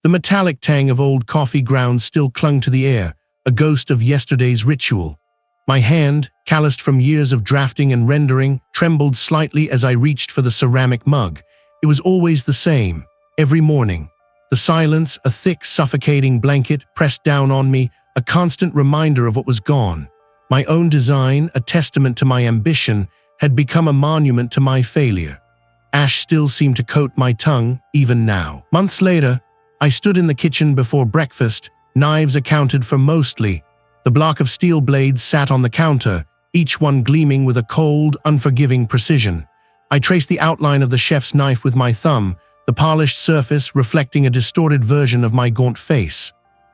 The metallic tang of old coffee grounds still clung to the air, a ghost of yesterday's ritual. My hand, calloused from years of drafting and rendering, trembled slightly as I reached for the ceramic mug. It was always the same, every morning. The silence, a thick, suffocating blanket pressed down on me, a constant reminder of what was gone. My own design, a testament to my ambition, had become a monument to my failure. Ash still seemed to coat my tongue, even now. Months later, I stood in the kitchen before breakfast, knives accounted for mostly. The block of steel blades sat on the counter, each one gleaming with a cold, unforgiving precision. I traced the outline of the chef's knife with my thumb, the polished surface reflecting a distorted version of my gaunt face.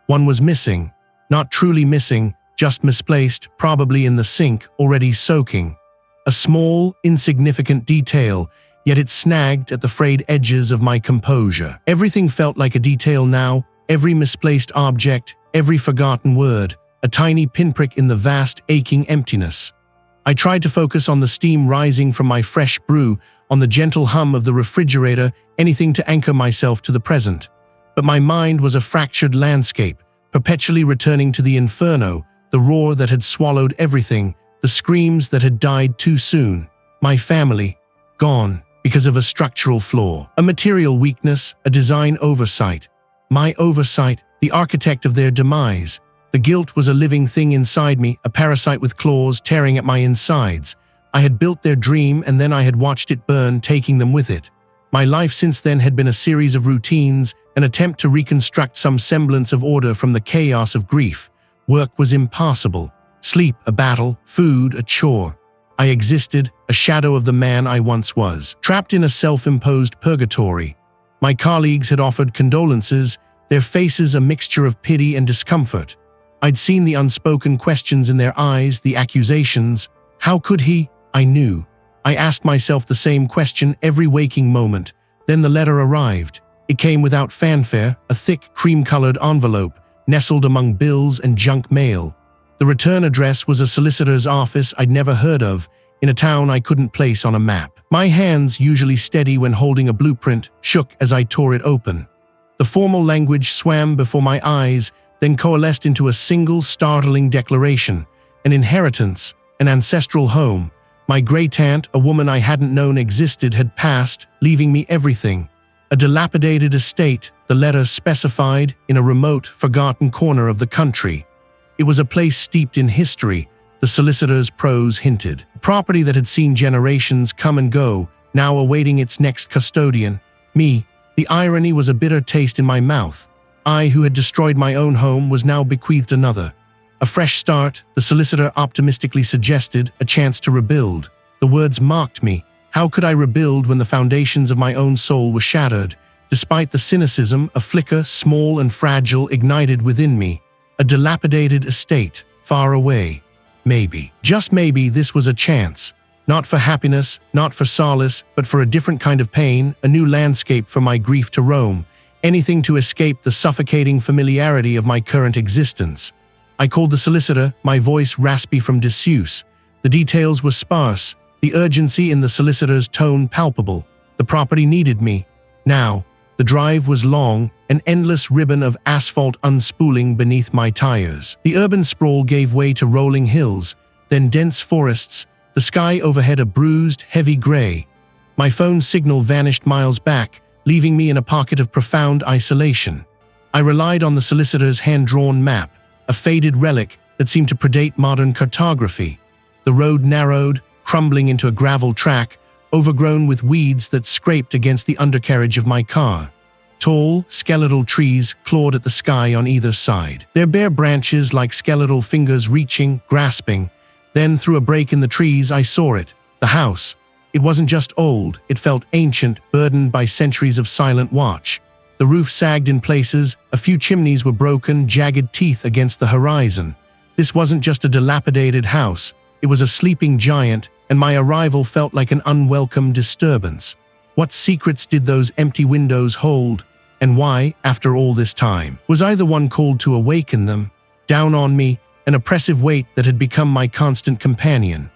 One was missing, not truly missing, just misplaced, probably in the sink, already soaking. A small, insignificant detail, yet it snagged at the frayed edges of my composure. Everything felt like a detail now, every misplaced object, every forgotten word, a tiny pinprick in the vast, aching emptiness. I tried to focus on the steam rising from my fresh brew, on the gentle hum of the refrigerator, anything to anchor myself to the present. But my mind was a fractured landscape, perpetually returning to the inferno, the roar that had swallowed everything, the screams that had died too soon. My family, gone, because of a structural flaw, a material weakness, a design oversight. My oversight, the architect of their demise. The guilt was a living thing inside me, a parasite with claws tearing at my insides. I had built their dream and then I had watched it burn, taking them with it. My life since then had been a series of routines, an attempt to reconstruct some semblance of order from the chaos of grief. Work was impossible. Sleep, a battle. Food, a chore. I existed, a shadow of the man I once was, trapped in a self-imposed purgatory. My colleagues had offered condolences, their faces a mixture of pity and discomfort. I'd seen the unspoken questions in their eyes, the accusations. How could he? I knew. I asked myself the same question every waking moment. Then the letter arrived. It came without fanfare, a thick, cream-colored envelope, nestled among bills and junk mail. The return address was a solicitor's office I'd never heard of, in a town I couldn't place on a map. My hands, usually steady when holding a blueprint, shook as I tore it open. The formal language swam before my eyes, then coalesced into a single startling declaration. An inheritance, an ancestral home. My great-aunt, a woman I hadn't known existed, had passed, leaving me everything. A dilapidated estate, the letter specified, in a remote, forgotten corner of the country. It was a place steeped in history, the solicitor's prose hinted. Property that had seen generations come and go, now awaiting its next custodian. Me. The irony was a bitter taste in my mouth. I, who had destroyed my own home, was now bequeathed another. A fresh start, the solicitor optimistically suggested, a chance to rebuild. The words mocked me. How could I rebuild when the foundations of my own soul were shattered? Despite the cynicism, a flicker, small and fragile, ignited within me. A dilapidated estate, far away. Maybe, just maybe, this was a chance. Not for happiness, not for solace, but for a different kind of pain, a new landscape for my grief to roam. Anything to escape the suffocating familiarity of my current existence. I called the solicitor, my voice raspy from disuse. The details were sparse, the urgency in the solicitor's tone palpable. The property needed me. Now. The drive was long, an endless ribbon of asphalt unspooling beneath my tires. The urban sprawl gave way to rolling hills, then dense forests, the sky overhead a bruised, heavy gray. My phone signal vanished miles back, leaving me in a pocket of profound isolation. I relied on the solicitor's hand-drawn map, a faded relic that seemed to predate modern cartography. The road narrowed, crumbling into a gravel track, overgrown with weeds that scraped against the undercarriage of my car. Tall, skeletal trees clawed at the sky on either side, their bare branches like skeletal fingers reaching, grasping. Then, through a break in the trees, I saw it, the house. It wasn't just old, it felt ancient, burdened by centuries of silent watch. The roof sagged in places, a few chimneys were broken, jagged teeth against the horizon. This wasn't just a dilapidated house, it was a sleeping giant, and my arrival felt like an unwelcome disturbance. What secrets did those empty windows hold? And why, after all this time, was I the one called to awaken them? Down on me, an oppressive weight that had become my constant companion.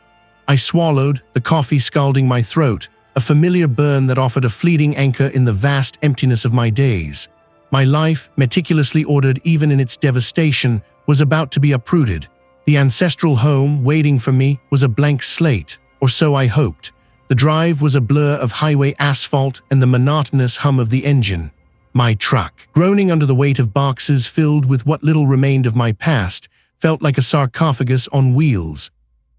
I swallowed, the coffee scalding my throat, a familiar burn that offered a fleeting anchor in the vast emptiness of my days. My life, meticulously ordered even in its devastation, was about to be uprooted. The ancestral home waiting for me was a blank slate, or so I hoped. The drive was a blur of highway asphalt and the monotonous hum of the engine. My truck, groaning under the weight of boxes filled with what little remained of my past, felt like a sarcophagus on wheels.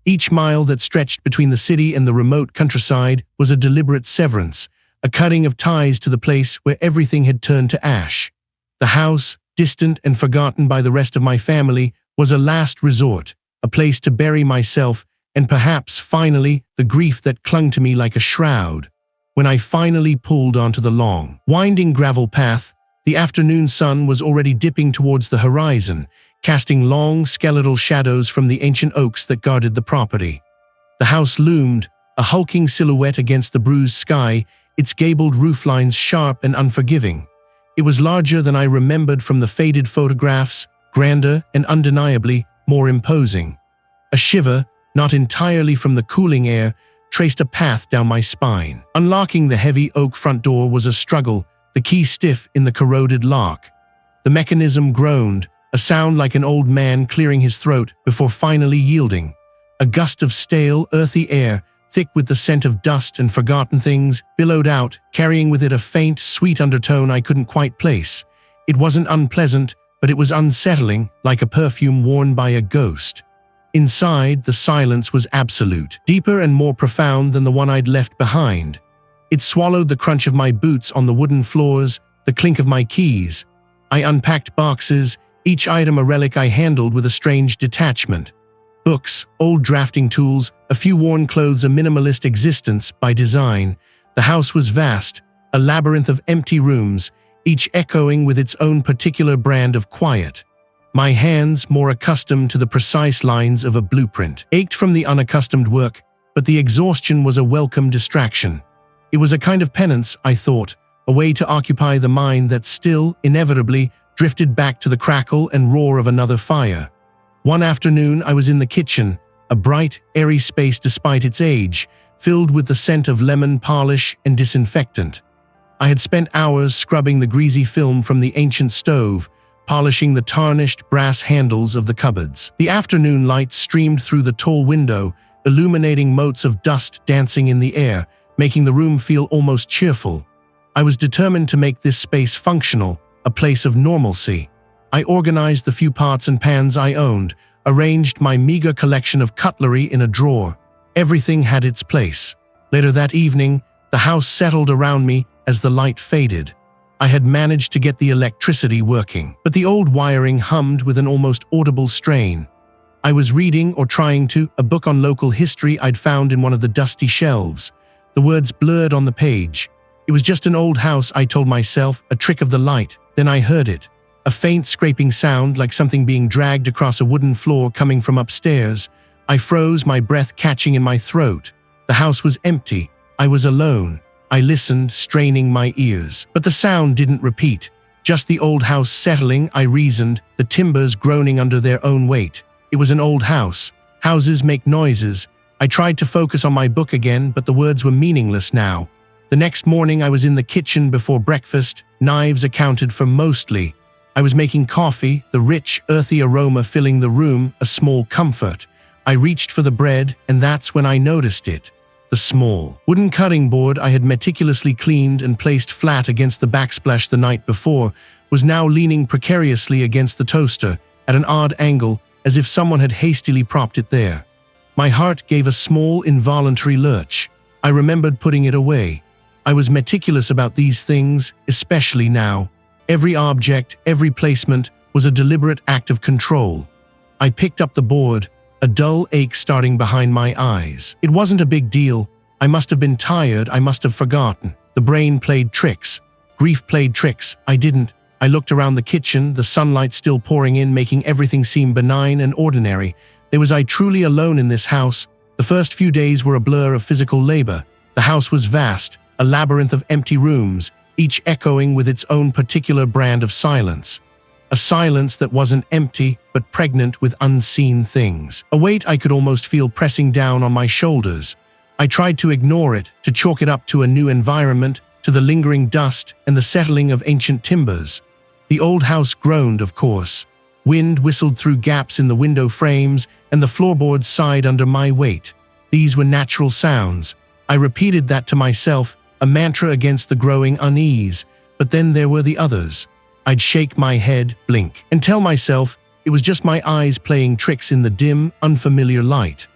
Each mile that stretched between the city and the remote countryside was a deliberate severance, a cutting of ties to the place where everything had turned to ash. The house, distant and forgotten by the rest of my family, was a last resort, a place to bury myself and perhaps, finally, the grief that clung to me like a shroud. When I finally pulled onto the long, winding gravel path, the afternoon sun was already dipping towards the horizon, casting long, skeletal shadows from the ancient oaks that guarded the property. The house loomed, a hulking silhouette against the bruised sky, its gabled rooflines sharp and unforgiving. It was larger than I remembered from the faded photographs, grander and undeniably more imposing. A shiver, not entirely from the cooling air, traced a path down my spine. Unlocking the heavy oak front door was a struggle, the key stiff in the corroded lock. The mechanism groaned, a sound like an old man clearing his throat before finally yielding. A gust of stale, earthy air, thick with the scent of dust and forgotten things, billowed out, carrying with it a faint, sweet undertone I couldn't quite place. It wasn't unpleasant, but it was unsettling, like a perfume worn by a ghost. Inside, the silence was absolute, deeper and more profound than the one I'd left behind. It swallowed the crunch of my boots on the wooden floors, the clink of my keys. I unpacked boxes, each item a relic I handled with a strange detachment. Books, old drafting tools, a few worn clothes, a minimalist existence by design. The house was vast, a labyrinth of empty rooms, each echoing with its own particular brand of quiet. My hands, more accustomed to the precise lines of a blueprint, ached from the unaccustomed work, but the exhaustion was a welcome distraction. It was a kind of penance, I thought, a way to occupy the mind that still, inevitably, drifted back to the crackle and roar of another fire. One afternoon I was in the kitchen, a bright, airy space despite its age, filled with the scent of lemon polish and disinfectant. I had spent hours scrubbing the greasy film from the ancient stove, polishing the tarnished brass handles of the cupboards. The afternoon light streamed through the tall window, illuminating motes of dust dancing in the air, making the room feel almost cheerful. I was determined to make this space functional, a place of normalcy. I organized the few pots and pans I owned, arranged my meager collection of cutlery in a drawer. Everything had its place. Later that evening, the house settled around me as the light faded. I had managed to get the electricity working, but the old wiring hummed with an almost audible strain. I was reading, or trying to, a book on local history I'd found in one of the dusty shelves. The words blurred on the page. It was just an old house, I told myself, a trick of the light. Then I heard it. A faint scraping sound like something being dragged across a wooden floor coming from upstairs. I froze, my breath catching in my throat. The house was empty. I was alone. I listened, straining my ears. But the sound didn't repeat. Just the old house settling, I reasoned, the timbers groaning under their own weight. It was an old house. Houses make noises. I tried to focus on my book again, but the words were meaningless now. The next morning I was in the kitchen before breakfast, knives accounted for mostly. I was making coffee, the rich, earthy aroma filling the room, a small comfort. I reached for the bread, and that's when I noticed it. The small, wooden cutting board I had meticulously cleaned and placed flat against the backsplash the night before was now leaning precariously against the toaster, at an odd angle, as if someone had hastily propped it there. My heart gave a small, involuntary lurch. I remembered putting it away. I was meticulous about these things, especially now. Every object, every placement, was a deliberate act of control. I picked up the board, a dull ache starting behind my eyes. It wasn't a big deal. I must have been tired, I must have forgotten. The brain played tricks. Grief played tricks. I didn't. I looked around the kitchen, the sunlight still pouring in, making everything seem benign and ordinary. Was I truly alone in this house? The first few days were a blur of physical labor. The house was vast, a labyrinth of empty rooms, each echoing with its own particular brand of silence. A silence that wasn't empty, but pregnant with unseen things. A weight I could almost feel pressing down on my shoulders. I tried to ignore it, to chalk it up to a new environment, to the lingering dust and the settling of ancient timbers. The old house groaned, of course. Wind whistled through gaps in the window frames, and the floorboards sighed under my weight. These were natural sounds. I repeated that to myself, a mantra against the growing unease. But then there were the others. I'd shake my head, blink, and tell myself it was just my eyes playing tricks in the dim, unfamiliar light.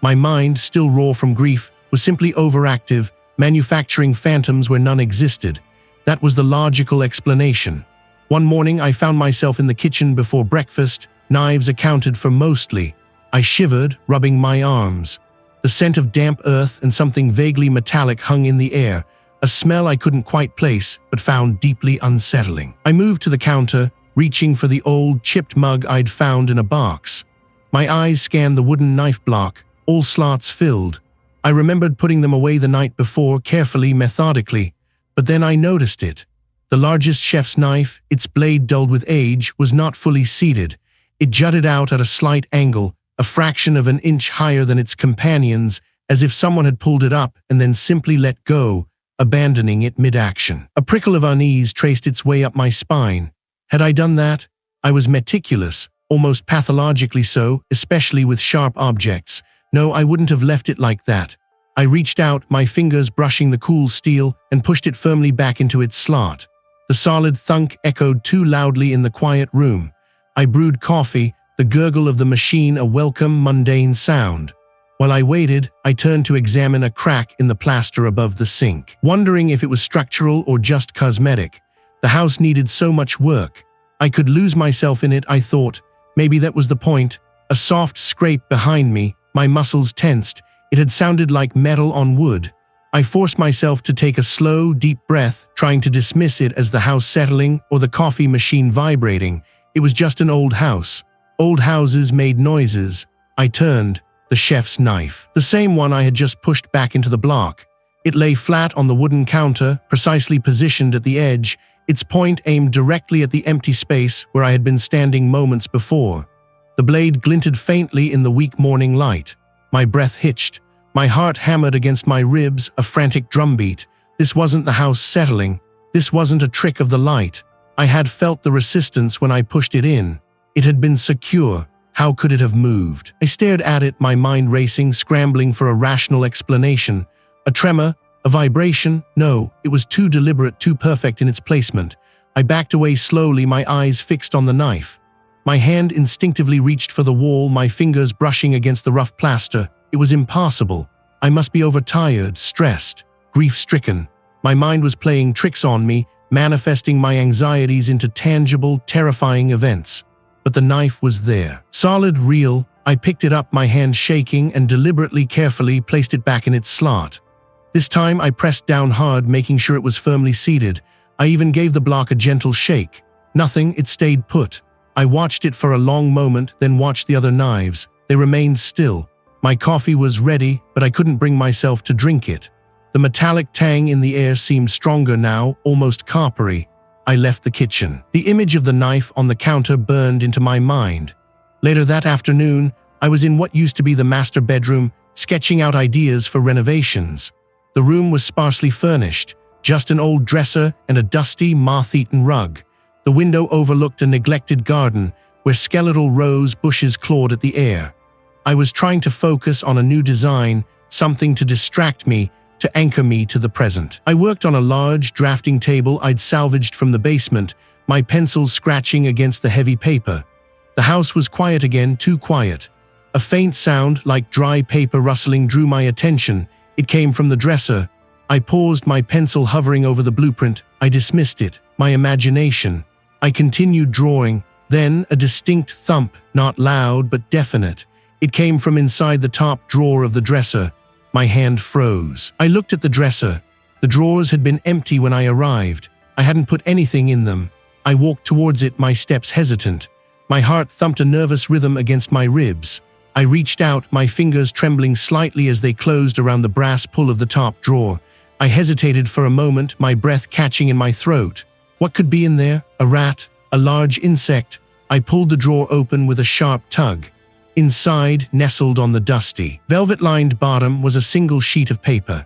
My mind, still raw from grief, was simply overactive, manufacturing phantoms where none existed. That was the logical explanation. One morning I found myself in the kitchen before breakfast, knives accounted for mostly. I shivered, rubbing my arms. The scent of damp earth and something vaguely metallic hung in the air, a smell I couldn't quite place but found deeply unsettling. I moved to the counter, reaching for the old, chipped mug I'd found in a box. My eyes scanned the wooden knife block, all slots filled. I remembered putting them away the night before, carefully, methodically. But then I noticed it. The largest chef's knife, its blade dulled with age, was not fully seated. It jutted out at a slight angle, a fraction of an inch higher than its companions, as if someone had pulled it up and then simply let go, abandoning it mid-action. A prickle of unease traced its way up my spine. Had I done that? I was meticulous, almost pathologically so, especially with sharp objects. No, I wouldn't have left it like that. I reached out, my fingers brushing the cool steel, and pushed it firmly back into its slot. The solid thunk echoed too loudly in the quiet room. I brewed coffee, the gurgle of the machine a welcome, mundane sound. While I waited, I turned to examine a crack in the plaster above the sink, wondering if it was structural or just cosmetic. The house needed so much work. I could lose myself in it, I thought. Maybe that was the point. A soft scrape behind me, my muscles tensed. It had sounded like metal on wood. I forced myself to take a slow, deep breath, trying to dismiss it as the house settling or the coffee machine vibrating. It was just an old house. Old houses made noises. I turned. The chef's knife. The same one I had just pushed back into the block. It lay flat on the wooden counter, precisely positioned at the edge, its point aimed directly at the empty space where I had been standing moments before. The blade glinted faintly in the weak morning light. My breath hitched. My heart hammered against my ribs, a frantic drumbeat. This wasn't the house settling. This wasn't a trick of the light. I had felt the resistance when I pushed it in. It had been secure. How could it have moved? I stared at it, my mind racing, scrambling for a rational explanation. A tremor? A vibration? No, it was too deliberate, too perfect in its placement. I backed away slowly, my eyes fixed on the knife. My hand instinctively reached for the wall, my fingers brushing against the rough plaster. It was impossible. I must be overtired, stressed, grief-stricken. My mind was playing tricks on me, manifesting my anxieties into tangible, terrifying events. But the knife was there. Solid, real. I picked it up, my hand shaking, and deliberately, carefully placed it back in its slot. This time I pressed down hard, making sure it was firmly seated. I even gave the block a gentle shake. Nothing, it stayed put. I watched it for a long moment, then watched the other knives. They remained still. My coffee was ready, but I couldn't bring myself to drink it. The metallic tang in the air seemed stronger now, almost coppery. I left the kitchen. The image of the knife on the counter burned into my mind. Later that afternoon, I was in what used to be the master bedroom, sketching out ideas for renovations. The room was sparsely furnished, just an old dresser and a dusty, moth-eaten rug. The window overlooked a neglected garden, where skeletal rose bushes clawed at the air. I was trying to focus on a new design, something to distract me, to anchor me to the present. I worked on a large drafting table I'd salvaged from the basement, my pencils scratching against the heavy paper. The house was quiet again, too quiet. A faint sound, like dry paper rustling, drew my attention. It came from the dresser. I paused, my pencil hovering over the blueprint. I dismissed it. My imagination. I continued drawing. Then a distinct thump, not loud but definite. It came from inside the top drawer of the dresser. My hand froze. I looked at the dresser. The drawers had been empty when I arrived. I hadn't put anything in them. I walked towards it, my steps hesitant. My heart thumped a nervous rhythm against my ribs. I reached out, my fingers trembling slightly as they closed around the brass pull of the top drawer. I hesitated for a moment, my breath catching in my throat. What could be in there? A rat? A large insect? I pulled the drawer open with a sharp tug. Inside, nestled on the dusty, velvet-lined bottom, was a single sheet of paper.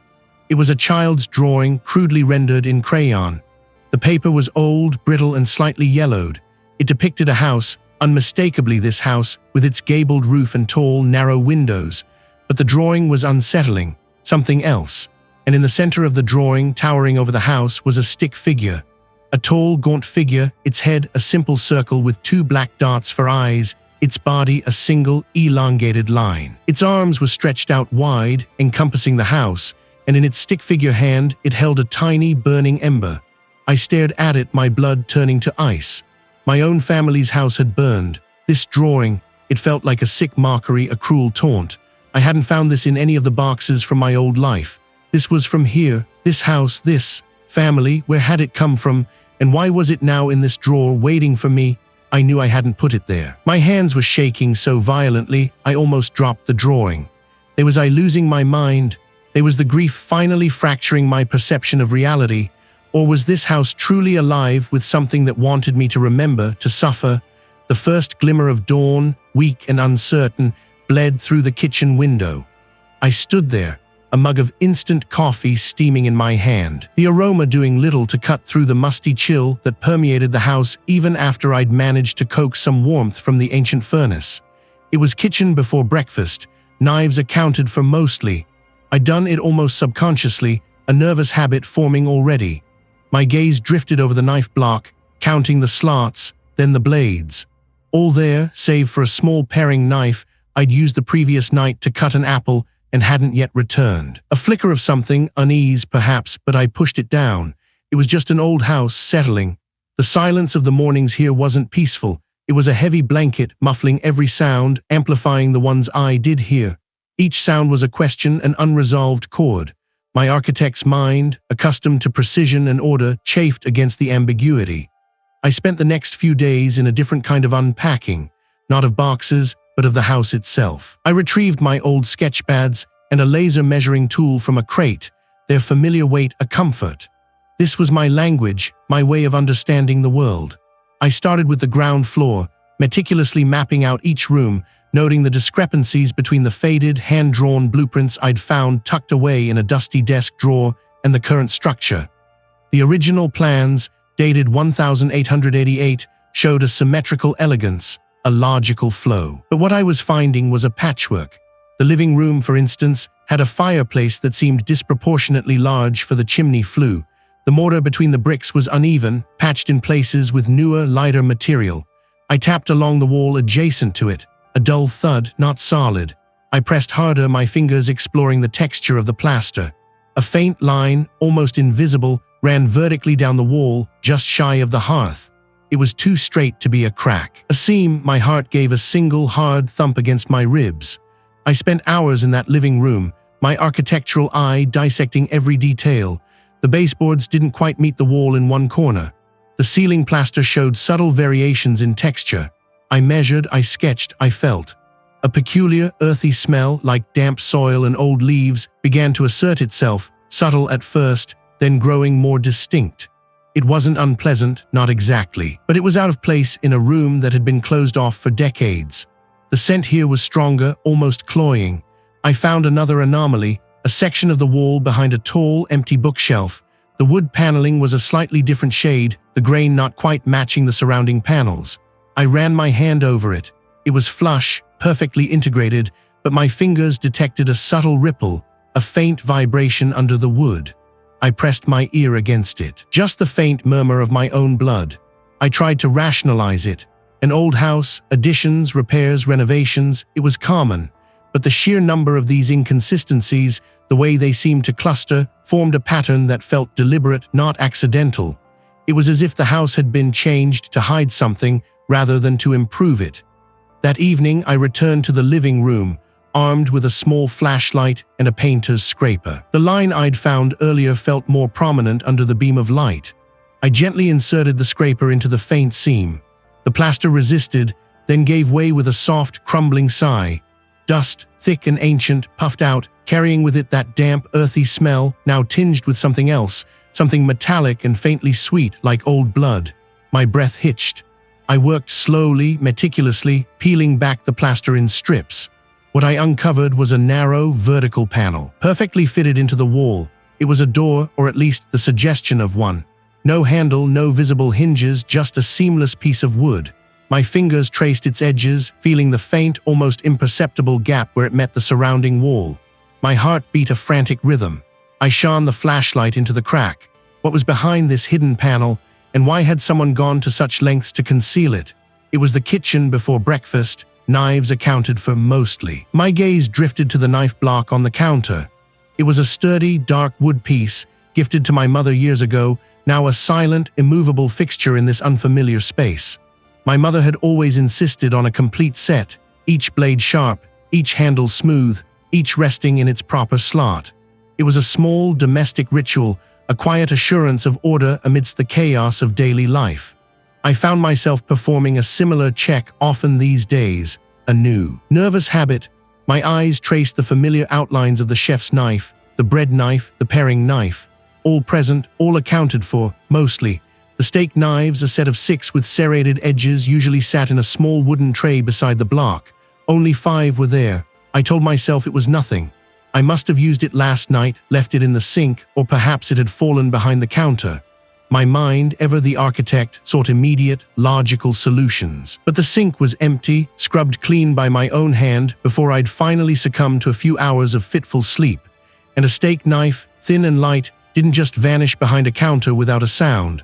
It was a child's drawing, crudely rendered in crayon. The paper was old, brittle, and slightly yellowed. It depicted a house, unmistakably this house, with its gabled roof and tall, narrow windows. But the drawing was unsettling, something else. And in the center of the drawing, towering over the house, was a stick figure. A tall, gaunt figure, its head a simple circle with two black dots for eyes, its body a single, elongated line. Its arms were stretched out wide, encompassing the house, and in its stick figure hand, it held a tiny, burning ember. I stared at it, my blood turning to ice. My own family's house had burned. This drawing, it felt like a sick mockery, a cruel taunt. I hadn't found this in any of the boxes from my old life. This was from here, this house, this family. Where had it come from, and why was it now in this drawer waiting for me? I knew I hadn't put it there. My hands were shaking so violently, I almost dropped the drawing. Was I losing my mind? Was the grief finally fracturing my perception of reality? Or was this house truly alive with something that wanted me to remember, to suffer? The first glimmer of dawn, weak and uncertain, bled through the kitchen window. I stood there, a mug of instant coffee steaming in my hand, the aroma doing little to cut through the musty chill that permeated the house even after I'd managed to coax some warmth from the ancient furnace. It was kitchen before breakfast, knives accounted for mostly. I'd done it almost subconsciously, a nervous habit forming already. My gaze drifted over the knife block, counting the slots, then the blades. All there, save for a small paring knife I'd used the previous night to cut an apple and hadn't yet returned. A flicker of something, unease perhaps, but I pushed it down. It was just an old house settling. The silence of the mornings here wasn't peaceful. It was a heavy blanket, muffling every sound, amplifying the ones I did hear. Each sound was a question, an unresolved chord. My architect's mind, accustomed to precision and order, chafed against the ambiguity. I spent the next few days in a different kind of unpacking, not of boxes, but of the house itself. I retrieved my old sketch pads and a laser measuring tool from a crate, their familiar weight a comfort. This was my language, my way of understanding the world. I started with the ground floor, meticulously mapping out each room, noting the discrepancies between the faded, hand-drawn blueprints I'd found tucked away in a dusty desk drawer and the current structure. The original plans, dated 1888, showed a symmetrical elegance, a logical flow. But what I was finding was a patchwork. The living room, for instance, had a fireplace that seemed disproportionately large for the chimney flue. The mortar between the bricks was uneven, patched in places with newer, lighter material. I tapped along the wall adjacent to it. A dull thud, not solid. I pressed harder, my fingers exploring the texture of the plaster. A faint line, almost invisible, ran vertically down the wall, just shy of the hearth. It was too straight to be a crack. A seam, my heart gave a single hard thump against my ribs. I spent hours in that living room, my architectural eye dissecting every detail. The baseboards didn't quite meet the wall in one corner. The ceiling plaster showed subtle variations in texture. I measured, I sketched, I felt. A peculiar, earthy smell, like damp soil and old leaves, began to assert itself, subtle at first, then growing more distinct. It wasn't unpleasant, not exactly, but it was out of place in a room that had been closed off for decades. The scent here was stronger, almost cloying. I found another anomaly, a section of the wall behind a tall, empty bookshelf. The wood paneling was a slightly different shade, the grain not quite matching the surrounding panels. I ran my hand over it. It was flush, perfectly integrated, but my fingers detected a subtle ripple, a faint vibration under the wood. I pressed my ear against it. Just the faint murmur of my own blood. I tried to rationalize it. An old house, additions, repairs, renovations, it was common. But the sheer number of these inconsistencies, the way they seemed to cluster, formed a pattern that felt deliberate, not accidental. It was as if the house had been changed to hide something, rather than to improve it. That evening, I returned to the living room, armed with a small flashlight and a painter's scraper. The line I'd found earlier felt more prominent under the beam of light. I gently inserted the scraper into the faint seam. The plaster resisted, then gave way with a soft, crumbling sigh. Dust, thick and ancient, puffed out, carrying with it that damp, earthy smell, now tinged with something else, something metallic and faintly sweet, like old blood. My breath hitched. I worked slowly, meticulously, peeling back the plaster in strips. What I uncovered was a narrow, vertical panel, perfectly fitted into the wall. It was a door, or at least the suggestion of one. No handle, no visible hinges, just a seamless piece of wood. My fingers traced its edges, feeling the faint, almost imperceptible gap where it met the surrounding wall. My heart beat a frantic rhythm. I shone the flashlight into the crack. What was behind this hidden panel, and why had someone gone to such lengths to conceal it? It was the kitchen before breakfast, knives accounted for mostly. My gaze drifted to the knife block on the counter. It was a sturdy, dark wood piece, gifted to my mother years ago, now a silent, immovable fixture in this unfamiliar space. My mother had always insisted on a complete set, each blade sharp, each handle smooth, each resting in its proper slot. It was a small, domestic ritual, a quiet assurance of order amidst the chaos of daily life. I found myself performing a similar check often these days, a new, nervous habit. My eyes traced the familiar outlines of the chef's knife, the bread knife, the paring knife. All present, all accounted for, mostly. The steak knives, a set of 6 with serrated edges, usually sat in a small wooden tray beside the block. Only 5 were there. I told myself it was nothing. I must have used it last night, left it in the sink, or perhaps it had fallen behind the counter. My mind, ever the architect, sought immediate, logical solutions. But the sink was empty, scrubbed clean by my own hand before I'd finally succumbed to a few hours of fitful sleep. And a steak knife, thin and light, didn't just vanish behind a counter without a sound.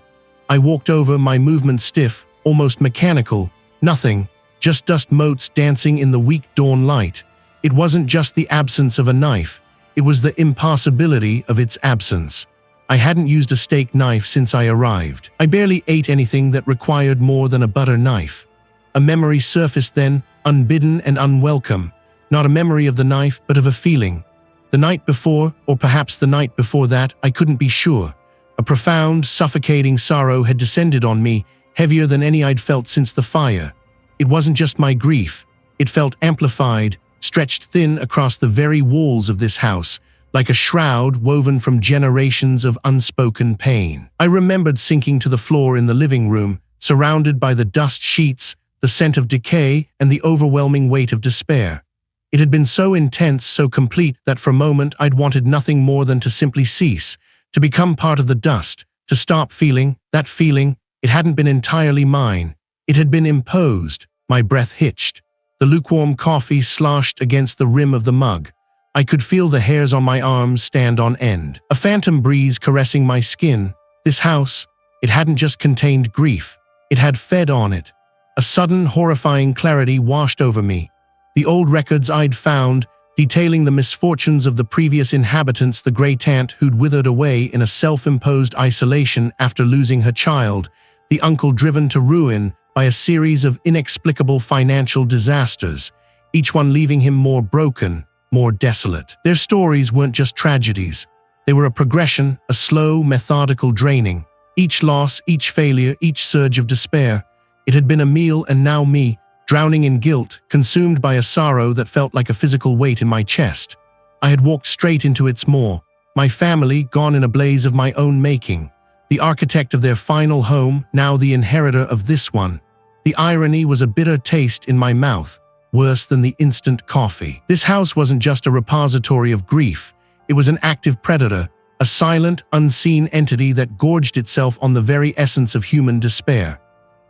I walked over, my movement stiff, almost mechanical. Nothing, just dust motes dancing in the weak dawn light. It wasn't just the absence of a knife, it was the impossibility of its absence. I hadn't used a steak knife since I arrived. I barely ate anything that required more than a butter knife. A memory surfaced then, unbidden and unwelcome. Not a memory of the knife, but of a feeling. The night before, or perhaps the night before that, I couldn't be sure. A profound, suffocating sorrow had descended on me, heavier than any I'd felt since the fire. It wasn't just my grief. It felt amplified, stretched thin across the very walls of this house, like a shroud woven from generations of unspoken pain. I remembered sinking to the floor in the living room, surrounded by the dust sheets, the scent of decay, and the overwhelming weight of despair. It had been so intense, so complete, that for a moment I'd wanted nothing more than to simply cease, to become part of the dust, to stop feeling, that feeling. It hadn't been entirely mine. It had been imposed. My breath hitched. The lukewarm coffee sloshed against the rim of the mug. I could feel the hairs on my arms stand on end. A phantom breeze caressing my skin. This house, it hadn't just contained grief. It had fed on it. A sudden, horrifying clarity washed over me. The old records I'd found, detailing the misfortunes of the previous inhabitants, the great-aunt who'd withered away in a self-imposed isolation after losing her child, the uncle driven to ruin by a series of inexplicable financial disasters, each one leaving him more broken, more desolate. Their stories weren't just tragedies. They were a progression, a slow, methodical draining. Each loss, each failure, each surge of despair. It had been a meal, and now me, drowning in guilt, consumed by a sorrow that felt like a physical weight in my chest. I had walked straight into its maw, my family gone in a blaze of my own making, the architect of their final home, now the inheritor of this one. The irony was a bitter taste in my mouth, worse than the instant coffee. This house wasn't just a repository of grief, it was an active predator, a silent, unseen entity that gorged itself on the very essence of human despair.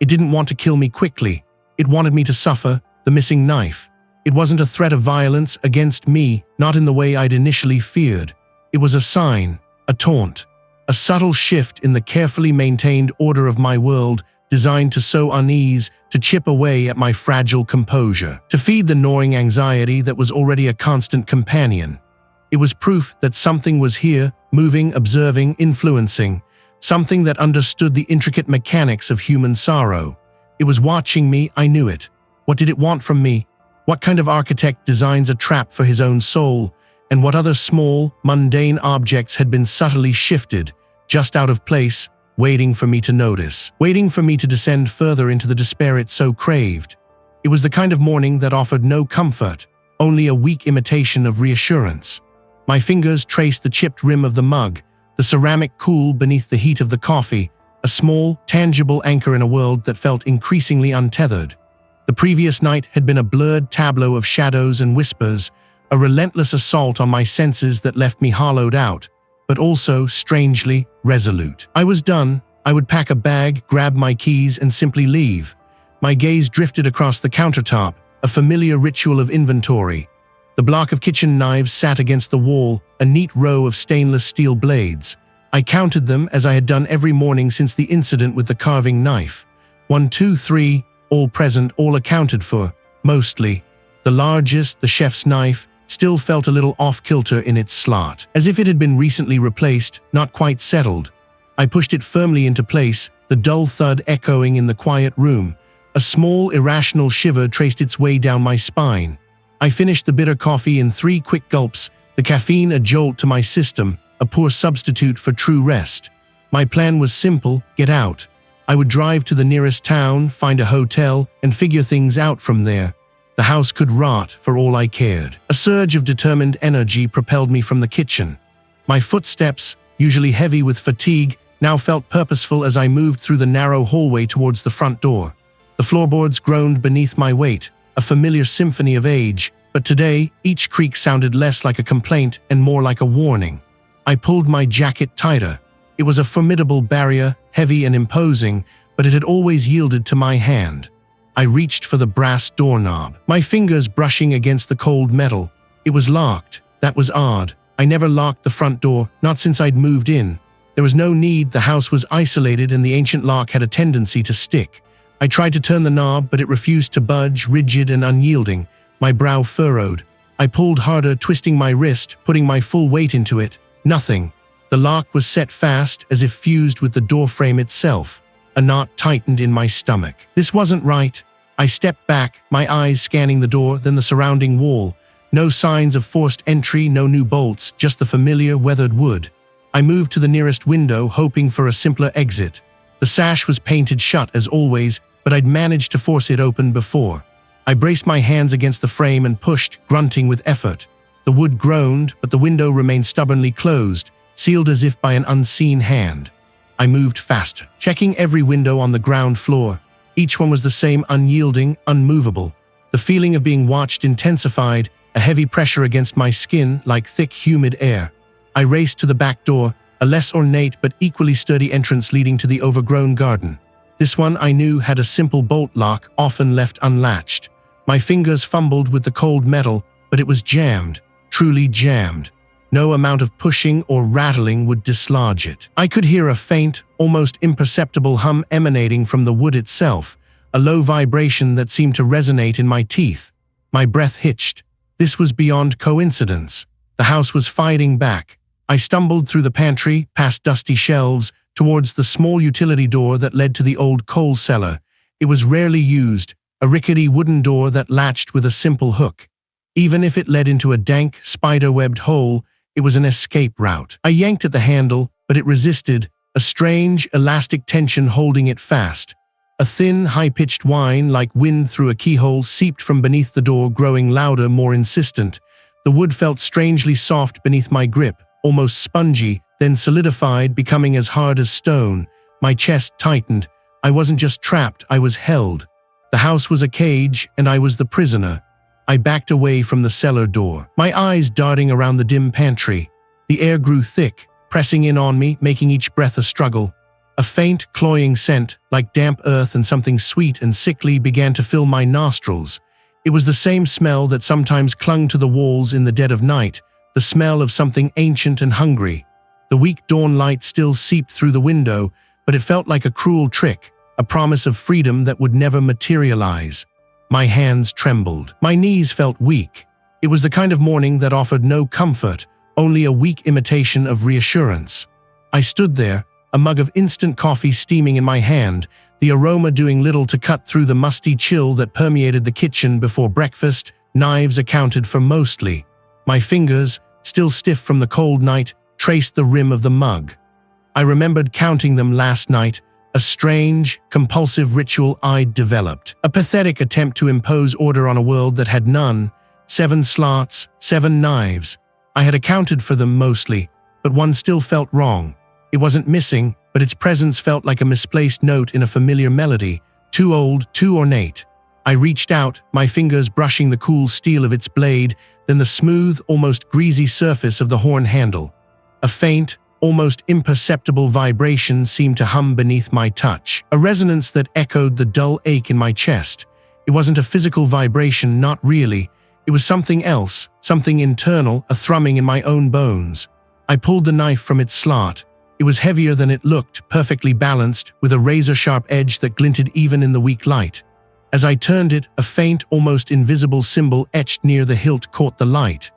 It didn't want to kill me quickly. It wanted me to suffer, the missing knife. It wasn't a threat of violence against me, not in the way I'd initially feared. It was a sign, a taunt, a subtle shift in the carefully maintained order of my world, designed to sow unease, to chip away at my fragile composure, to feed the gnawing anxiety that was already a constant companion. It was proof that something was here, moving, observing, influencing, something that understood the intricate mechanics of human sorrow. It was watching me, I knew it. What did it want from me? What kind of architect designs a trap for his own soul? And what other small, mundane objects had been subtly shifted, just out of place, waiting for me to notice, waiting for me to descend further into the despair it so craved? It was the kind of morning that offered no comfort, only a weak imitation of reassurance. My fingers traced the chipped rim of the mug, the ceramic cool beneath the heat of the coffee, a small, tangible anchor in a world that felt increasingly untethered. The previous night had been a blurred tableau of shadows and whispers, a relentless assault on my senses that left me hollowed out, but also, strangely, resolute. I was done, I would pack a bag, grab my keys, and simply leave. My gaze drifted across the countertop, a familiar ritual of inventory. The block of kitchen knives sat against the wall, a neat row of stainless steel blades. I counted them as I had done every morning since the incident with the carving knife. 1, 2, 3, all present, all accounted for, mostly. The largest, the chef's knife, still felt a little off-kilter in its slot, as if it had been recently replaced, not quite settled. I pushed it firmly into place, the dull thud echoing in the quiet room. A small, irrational shiver traced its way down my spine. I finished the bitter coffee in 3 quick gulps, the caffeine a jolt to my system, a poor substitute for true rest. My plan was simple: get out. I would drive to the nearest town, find a hotel, and figure things out from there. The house could rot for all I cared. A surge of determined energy propelled me from the kitchen. My footsteps, usually heavy with fatigue, now felt purposeful as I moved through the narrow hallway towards the front door. The floorboards groaned beneath my weight, a familiar symphony of age, but today each creak sounded less like a complaint and more like a warning. I pulled my jacket tighter. It was a formidable barrier, heavy and imposing, but it had always yielded to my hand. I reached for the brass doorknob, my fingers brushing against the cold metal. It was locked. That was odd. I never locked the front door, not since I'd moved in. There was no need, the house was isolated and the ancient lock had a tendency to stick. I tried to turn the knob, but it refused to budge, rigid and unyielding. My brow furrowed. I pulled harder, twisting my wrist, putting my full weight into it. Nothing. The lock was set fast, as if fused with the doorframe itself. A knot tightened in my stomach. This wasn't right. I stepped back, my eyes scanning the door, then the surrounding wall. No signs of forced entry, no new bolts, just the familiar, weathered wood. I moved to the nearest window, hoping for a simpler exit. The sash was painted shut, as always, but I'd managed to force it open before. I braced my hands against the frame and pushed, grunting with effort. The wood groaned, but the window remained stubbornly closed, sealed as if by an unseen hand. I moved faster, checking every window on the ground floor. Each one was the same, unyielding, unmovable. The feeling of being watched intensified, a heavy pressure against my skin like thick, humid air. I raced to the back door, a less ornate but equally sturdy entrance leading to the overgrown garden. This one, I knew, had a simple bolt lock, often left unlatched. My fingers fumbled with the cold metal, but it was jammed, truly jammed. No amount of pushing or rattling would dislodge it. I could hear a faint, almost imperceptible hum emanating from the wood itself, a low vibration that seemed to resonate in my teeth. My breath hitched. This was beyond coincidence. The house was fighting back. I stumbled through the pantry, past dusty shelves, towards the small utility door that led to the old coal cellar. It was rarely used, a rickety wooden door that latched with a simple hook. Even if it led into a dank, spider-webbed hole, it was an escape route. I yanked at the handle, but it resisted, a strange, elastic tension holding it fast. A thin, high-pitched whine, like wind through a keyhole, seeped from beneath the door, growing louder, more insistent. The wood felt strangely soft beneath my grip, almost spongy, then solidified, becoming as hard as stone. My chest tightened. I wasn't just trapped, I was held. The house was a cage, and I was the prisoner. I backed away from the cellar door, my eyes darting around the dim pantry. The air grew thick, pressing in on me, making each breath a struggle. A faint, cloying scent, like damp earth and something sweet and sickly, began to fill my nostrils. It was the same smell that sometimes clung to the walls in the dead of night, the smell of something ancient and hungry. The weak dawn light still seeped through the window, but it felt like a cruel trick, a promise of freedom that would never materialize. My hands trembled. My knees felt weak. It was the kind of morning that offered no comfort, only a weak imitation of reassurance. I stood there, a mug of instant coffee steaming in my hand, the aroma doing little to cut through the musty chill that permeated the kitchen before breakfast. Knives accounted for mostly. My fingers, still stiff from the cold night, traced the rim of the mug. I remembered counting them last night, a strange, compulsive ritual I'd developed. A pathetic attempt to impose order on a world that had none. 7 slots, 7 knives. I had accounted for them mostly, but one still felt wrong. It wasn't missing, but its presence felt like a misplaced note in a familiar melody, too old, too ornate. I reached out, my fingers brushing the cool steel of its blade, then the smooth, almost greasy surface of the horn handle. A faint, almost imperceptible vibration seemed to hum beneath my touch, a resonance that echoed the dull ache in my chest. It wasn't a physical vibration, not really. It was something else, something internal, a thrumming in my own bones. I pulled the knife from its slot. It was heavier than it looked, perfectly balanced, with a razor-sharp edge that glinted even in the weak light. As I turned it, a faint, almost invisible symbol etched near the hilt caught the light.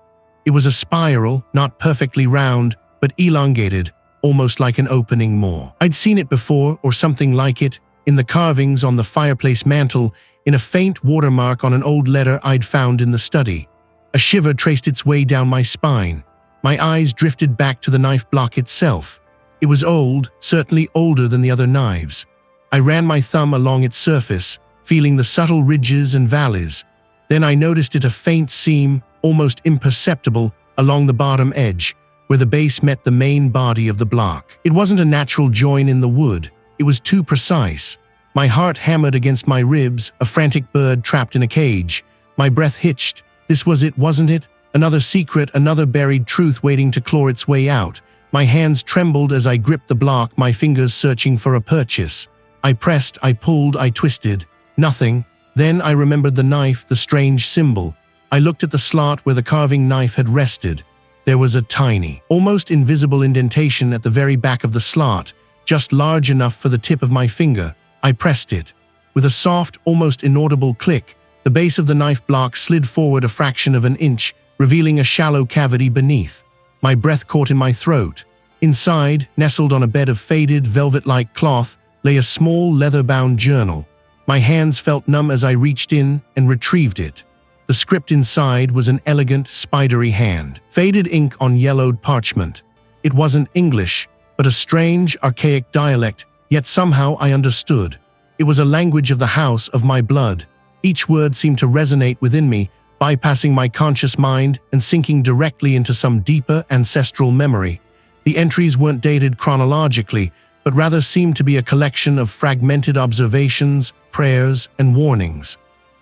It was a spiral, not perfectly round, but elongated, almost like an opening maw. I'd seen it before, or something like it, in the carvings on the fireplace mantel, in a faint watermark on an old letter I'd found in the study. A shiver traced its way down my spine. My eyes drifted back to the knife block itself. It was old, certainly older than the other knives. I ran my thumb along its surface, feeling the subtle ridges and valleys. Then I noticed a faint seam, almost imperceptible, along the bottom edge, where the base met the main body of the block. It wasn't a natural join in the wood. It was too precise. My heart hammered against my ribs, a frantic bird trapped in a cage. My breath hitched. This was it, wasn't it? Another secret, another buried truth waiting to claw its way out. My hands trembled as I gripped the block, my fingers searching for a purchase. I pressed, I pulled, I twisted. Nothing. Then I remembered the knife, the strange symbol. I looked at the slot where the carving knife had rested. There was a tiny, almost invisible indentation at the very back of the slot, just large enough for the tip of my finger. I pressed it. With a soft, almost inaudible click, the base of the knife block slid forward a fraction of an inch, revealing a shallow cavity beneath. My breath caught in my throat. Inside, nestled on a bed of faded, velvet-like cloth, lay a small, leather-bound journal. My hands felt numb as I reached in and retrieved it. The script inside was an elegant, spidery hand, faded ink on yellowed parchment. It wasn't English, but a strange, archaic dialect, yet somehow I understood. It was a language of the house, of my blood. Each word seemed to resonate within me, bypassing my conscious mind and sinking directly into some deeper ancestral memory. The entries weren't dated chronologically, but rather seemed to be a collection of fragmented observations, prayers, and warnings.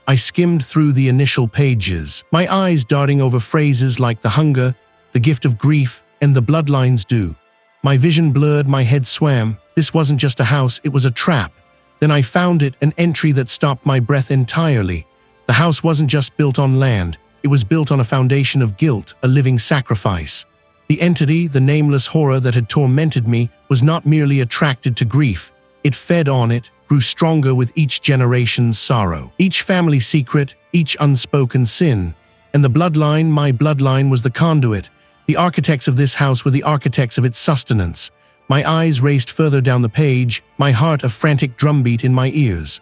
I skimmed through the initial pages, my eyes darting over phrases like the hunger, the gift of grief, and the bloodlines due. My vision blurred, my head swam. This wasn't just a house, it was a trap. Then I found it, an entry that stopped my breath entirely. The house wasn't just built on land, it was built on a foundation of guilt, a living sacrifice. The entity, the nameless horror that had tormented me, was not merely attracted to grief. It fed on it, grew stronger with each generation's sorrow, each family secret, each unspoken sin. And the bloodline, my bloodline, was the conduit. The architects of this house were the architects of its sustenance. My eyes raced further down the page, my heart a frantic drumbeat in my ears.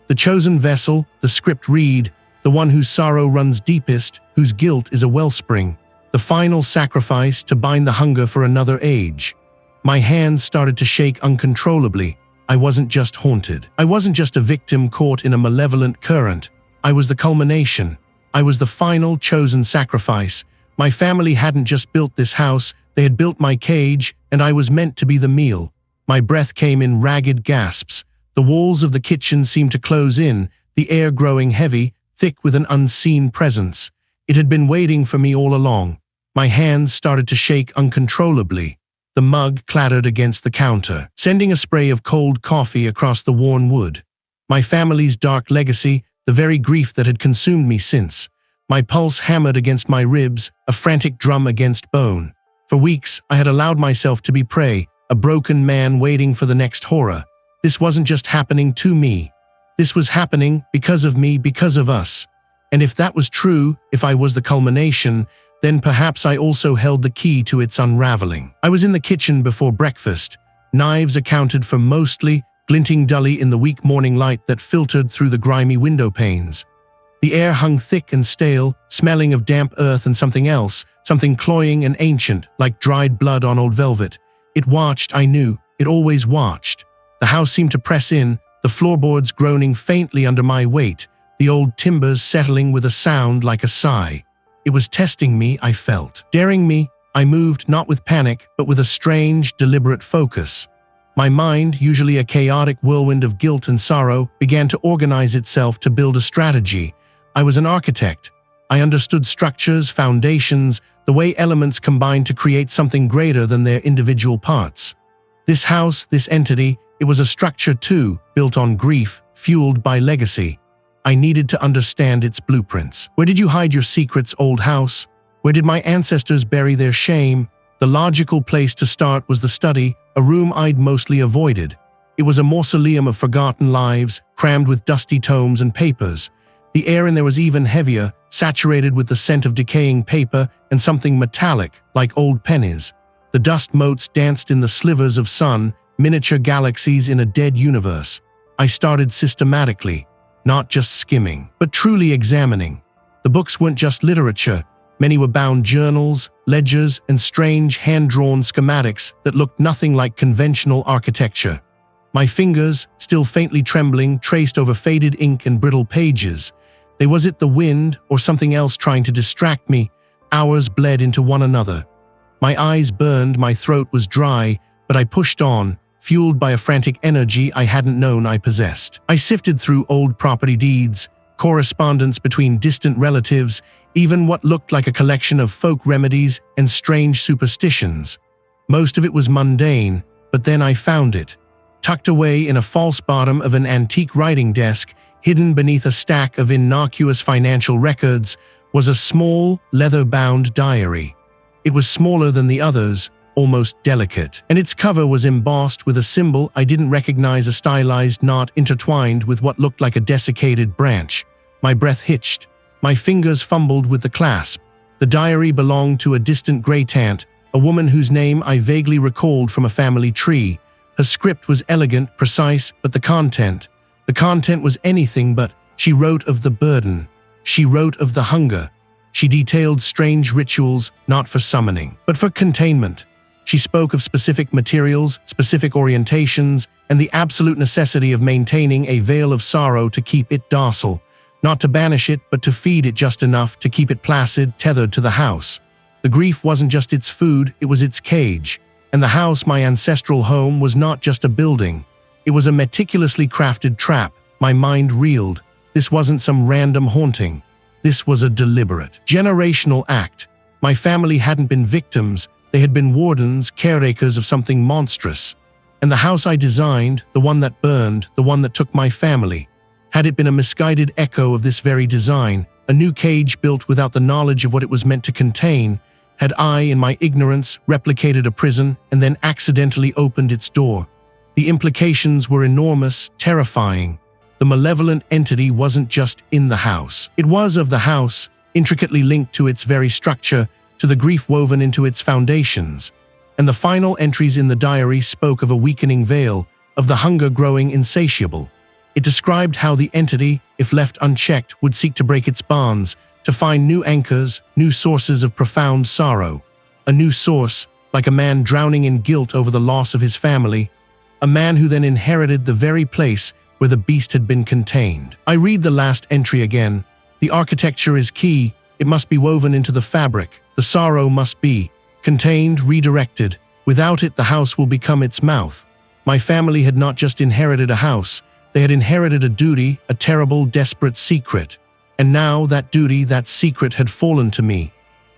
The chosen vessel, the script read, the one whose sorrow runs deepest, whose guilt is a wellspring, the final sacrifice to bind the hunger for another age. My hands started to shake uncontrollably. I wasn't just haunted. I wasn't just a victim caught in a malevolent current. I was the culmination. I was the final chosen sacrifice. My family hadn't just built this house, they had built my cage, and I was meant to be the meal. My breath came in ragged gasps. The walls of the kitchen seemed to close in, the air growing heavy, thick with an unseen presence. It had been waiting for me all along. My hands started to shake uncontrollably. The mug clattered against the counter, sending a spray of cold coffee across the worn wood. My family's dark legacy, the very grief that had consumed me since. My pulse hammered against my ribs, a frantic drum against bone. For weeks, I had allowed myself to be prey, a broken man waiting for the next horror. This wasn't just happening to me. This was happening because of me, because of us. And if that was true, if I was the culmination, then perhaps I also held the key to its unraveling. I was in the kitchen before breakfast, knives accounted for mostly, glinting dully in the weak morning light that filtered through the grimy window panes. The air hung thick and stale, smelling of damp earth and something else, something cloying and ancient, like dried blood on old velvet. It watched, I knew, it always watched. The house seemed to press in, the floorboards groaning faintly under my weight, the old timbers settling with a sound like a sigh. It was testing me, I felt. Daring me, I moved not with panic, but with a strange, deliberate focus. My mind, usually a chaotic whirlwind of guilt and sorrow, began to organize itself to build a strategy. I was an architect. I understood structures, foundations, the way elements combine to create something greater than their individual parts. This house, this entity, it was a structure too, built on grief, fueled by legacy. I needed to understand its blueprints. Where did you hide your secrets, old house? Where did my ancestors bury their shame? The logical place to start was the study, a room I'd mostly avoided. It was a mausoleum of forgotten lives, crammed with dusty tomes and papers. The air in there was even heavier, saturated with the scent of decaying paper and something metallic, like old pennies. The dust motes danced in the slivers of sun, miniature galaxies in a dead universe. I started systematically, not just skimming, but truly examining. The books weren't just literature. Many were bound journals, ledgers, and strange hand-drawn schematics that looked nothing like conventional architecture. My fingers, still faintly trembling, traced over faded ink and brittle pages. Was it the wind or something else trying to distract me? Hours bled into one another. My eyes burned, my throat was dry, but I pushed on, fueled by a frantic energy I hadn't known I possessed. I sifted through old property deeds, correspondence between distant relatives, even what looked like a collection of folk remedies and strange superstitions. Most of it was mundane, but then I found it. Tucked away in a false bottom of an antique writing desk, hidden beneath a stack of innocuous financial records, was a small, leather-bound diary. It was smaller than the others, almost delicate, and its cover was embossed with a symbol I didn't recognize, a stylized knot intertwined with what looked like a desiccated branch. My breath hitched. My fingers fumbled with the clasp. The diary belonged to a distant great-aunt, a woman whose name I vaguely recalled from a family tree. Her script was elegant, precise, but the content was anything but. She wrote of the burden. She wrote of the hunger. She detailed strange rituals, not for summoning, but for containment. She spoke of specific materials, specific orientations, and the absolute necessity of maintaining a veil of sorrow to keep it docile. Not to banish it, but to feed it just enough to keep it placid, tethered to the house. The grief wasn't just its food, it was its cage. And the house, my ancestral home, was not just a building. It was a meticulously crafted trap. My mind reeled. This wasn't some random haunting. This was a deliberate, generational act. My family hadn't been victims. They had been wardens, caretakers of something monstrous. And the house I designed, the one that burned, the one that took my family, had it been a misguided echo of this very design, a new cage built without the knowledge of what it was meant to contain? Had I, in my ignorance, replicated a prison and then accidentally opened its door? The implications were enormous, terrifying. The malevolent entity wasn't just in the house. It was of the house, intricately linked to its very structure, to the grief woven into its foundations. And the final entries in the diary spoke of a weakening veil, of the hunger growing insatiable. It described how the entity, if left unchecked, would seek to break its bonds, to find new anchors, new sources of profound sorrow. A new source, like a man drowning in guilt over the loss of his family, a man who then inherited the very place where the beast had been contained. I read the last entry again. The architecture is key. It must be woven into the fabric. The sorrow must be contained, redirected. Without it, the house will become its mouth. My family had not just inherited a house. They had inherited a duty, a terrible, desperate secret. And now that duty, that secret had fallen to me.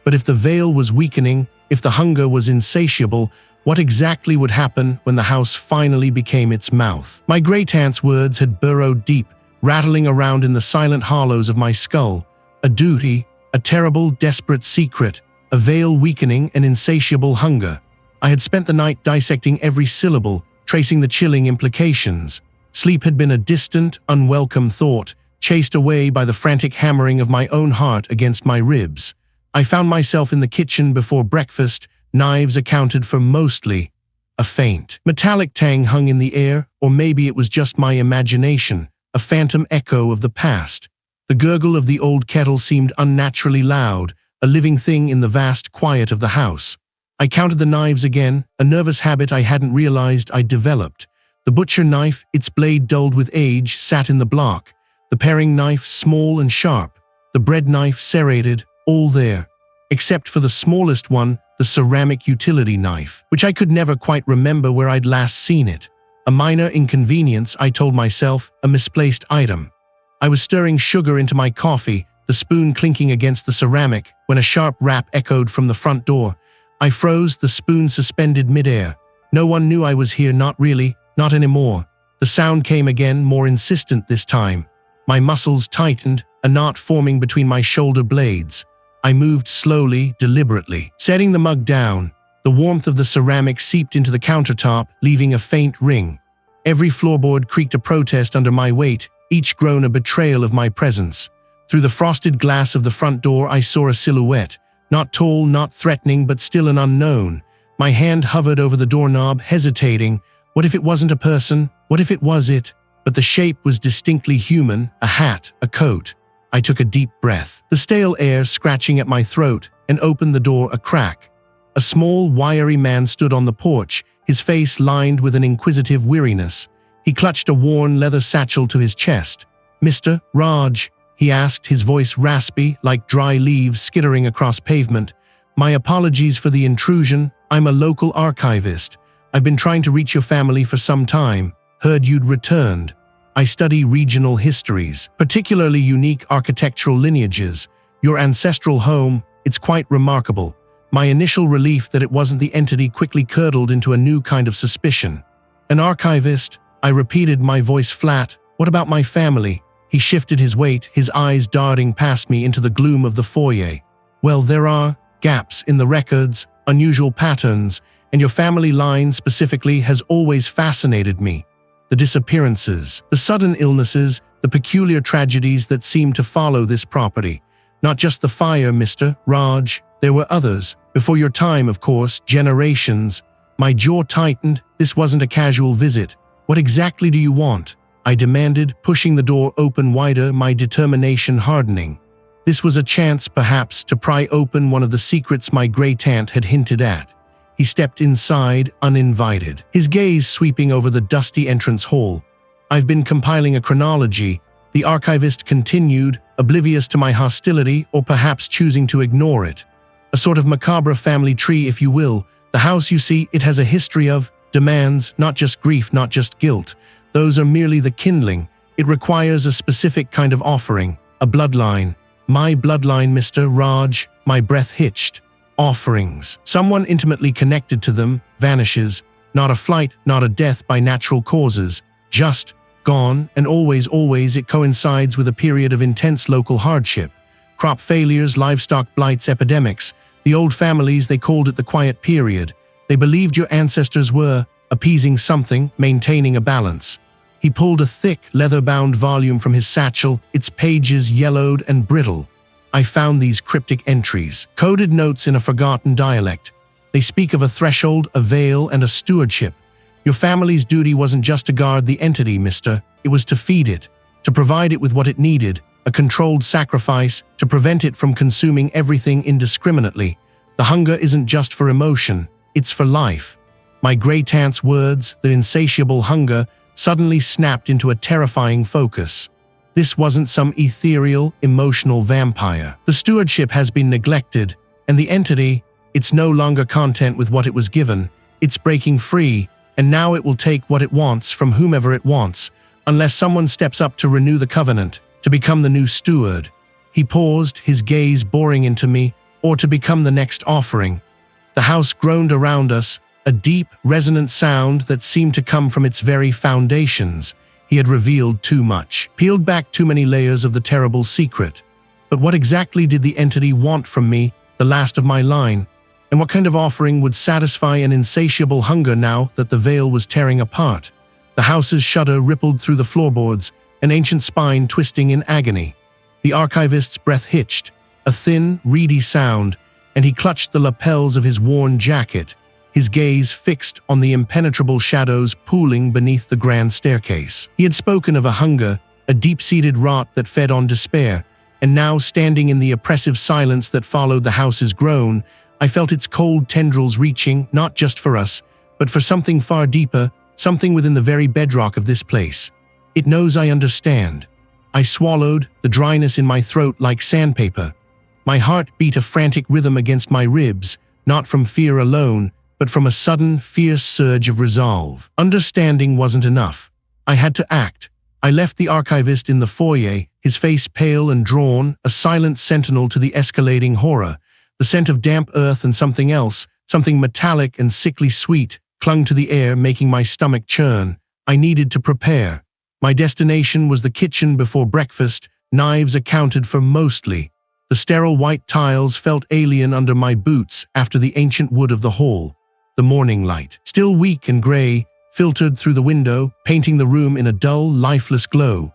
But if the veil was weakening, if the hunger was insatiable, what exactly would happen when the house finally became its mouth? My great-aunt's words had burrowed deep, rattling around in the silent hollows of my skull. A duty, a terrible, desperate secret, a veil weakening, an insatiable hunger. I had spent the night dissecting every syllable, tracing the chilling implications. Sleep had been a distant, unwelcome thought, chased away by the frantic hammering of my own heart against my ribs. I found myself in the kitchen before breakfast, knives accounted for mostly. A faint, metallic tang hung in the air, or maybe it was just my imagination, a phantom echo of the past. The gurgle of the old kettle seemed unnaturally loud, a living thing in the vast quiet of the house. I counted the knives again, a nervous habit I hadn't realized I'd developed. The butcher knife, its blade dulled with age, sat in the block. The paring knife, small and sharp. The bread knife, serrated, all there. Except for the smallest one, the ceramic utility knife, which I could never quite remember where I'd last seen it. A minor inconvenience, I told myself, a misplaced item. I was stirring sugar into my coffee, the spoon clinking against the ceramic, when a sharp rap echoed from the front door. I froze, the spoon suspended midair. No one knew I was here, not really, not anymore. The sound came again, more insistent this time. My muscles tightened, a knot forming between my shoulder blades. I moved slowly, deliberately, setting the mug down. The warmth of the ceramic seeped into the countertop, leaving a faint ring. Every floorboard creaked a protest under my weight, each groan a betrayal of my presence. Through the frosted glass of the front door I saw a silhouette, not tall, not threatening, but still an unknown. My hand hovered over the doorknob, hesitating. What if it wasn't a person? What if it was it? But the shape was distinctly human, a hat, a coat. I took a deep breath, the stale air scratching at my throat, and opened the door a crack. A small, wiry man stood on the porch, his face lined with an inquisitive weariness. He clutched a worn leather satchel to his chest. "Mr. Raj?" he asked, his voice raspy, like dry leaves skittering across pavement. "My apologies for the intrusion. I'm a local archivist. I've been trying to reach your family for some time. Heard you'd returned. I study regional histories, particularly unique architectural lineages. Your ancestral home, it's quite remarkable." My initial relief that it wasn't the entity quickly curdled into a new kind of suspicion. "An archivist?" I repeated, my voice flat. "What about my family?" He shifted his weight, his eyes darting past me into the gloom of the foyer. "Well, there are gaps in the records, unusual patterns, and your family line specifically has always fascinated me. The disappearances, the sudden illnesses, the peculiar tragedies that seem to follow this property. Not just the fire, Mr. Raj. There were others. Before your time, of course, generations." My jaw tightened. This wasn't a casual visit. "What exactly do you want?" I demanded, pushing the door open wider, my determination hardening. This was a chance, perhaps, to pry open one of the secrets my great-aunt had hinted at. He stepped inside, uninvited, his gaze sweeping over the dusty entrance hall. "I've been compiling a chronology," the archivist continued, oblivious to my hostility or perhaps choosing to ignore it. "A sort of macabre family tree, if you will. The house, you see, it has a history of demands, not just grief, not just guilt. Those are merely the kindling. It requires a specific kind of offering, a bloodline. My bloodline, Mr. Raj." My breath hitched. Offerings. Someone intimately connected to them vanishes. Not a flight, not a death by natural causes. Just gone, and always it coincides with a period of intense local hardship. Crop failures, livestock blights, epidemics. The old families, they called it the quiet period. They believed your ancestors were appeasing something, maintaining a balance. He pulled a thick, leather-bound volume from his satchel, its pages yellowed and brittle. I found these cryptic entries, coded notes in a forgotten dialect. They speak of a threshold, a veil, and a stewardship. Your family's duty wasn't just to guard the entity, mister. It was to feed it, to provide it with what it needed, a controlled sacrifice, to prevent it from consuming everything indiscriminately. The hunger isn't just for emotion, it's for life. My great-aunt's words, the insatiable hunger, suddenly snapped into a terrifying focus. This wasn't some ethereal, emotional vampire. The stewardship has been neglected, and the entity, it's no longer content with what it was given. It's breaking free, and now it will take what it wants from whomever it wants, unless someone steps up to renew the covenant, to become the new steward. He paused, his gaze boring into me, or to become the next offering. The house groaned around us, a deep, resonant sound that seemed to come from its very foundations. He had revealed too much, peeled back too many layers of the terrible secret. But what exactly did the entity want from me, the last of my line? And what kind of offering would satisfy an insatiable hunger now that the veil was tearing apart? The house's shudder rippled through the floorboards, an ancient spine twisting in agony. The archivist's breath hitched, a thin, reedy sound, and he clutched the lapels of his worn jacket, his gaze fixed on the impenetrable shadows pooling beneath the grand staircase. He had spoken of a hunger, a deep-seated rot that fed on despair, and now, standing in the oppressive silence that followed the house's groan, I felt its cold tendrils reaching, not just for us, but for something far deeper, something within the very bedrock of this place. It knows I understand. I swallowed, the dryness in my throat like sandpaper. My heart beat a frantic rhythm against my ribs, not from fear alone, but from a sudden, fierce surge of resolve. Understanding wasn't enough. I had to act. I left the archivist in the foyer, his face pale and drawn, a silent sentinel to the escalating horror. The scent of damp earth and something else, something metallic and sickly sweet, clung to the air, making my stomach churn. I needed to prepare. My destination was the kitchen before breakfast, knives accounted for mostly. The sterile white tiles felt alien under my boots after the ancient wood of the hall. The morning light, still weak and gray, filtered through the window, painting the room in a dull, lifeless glow.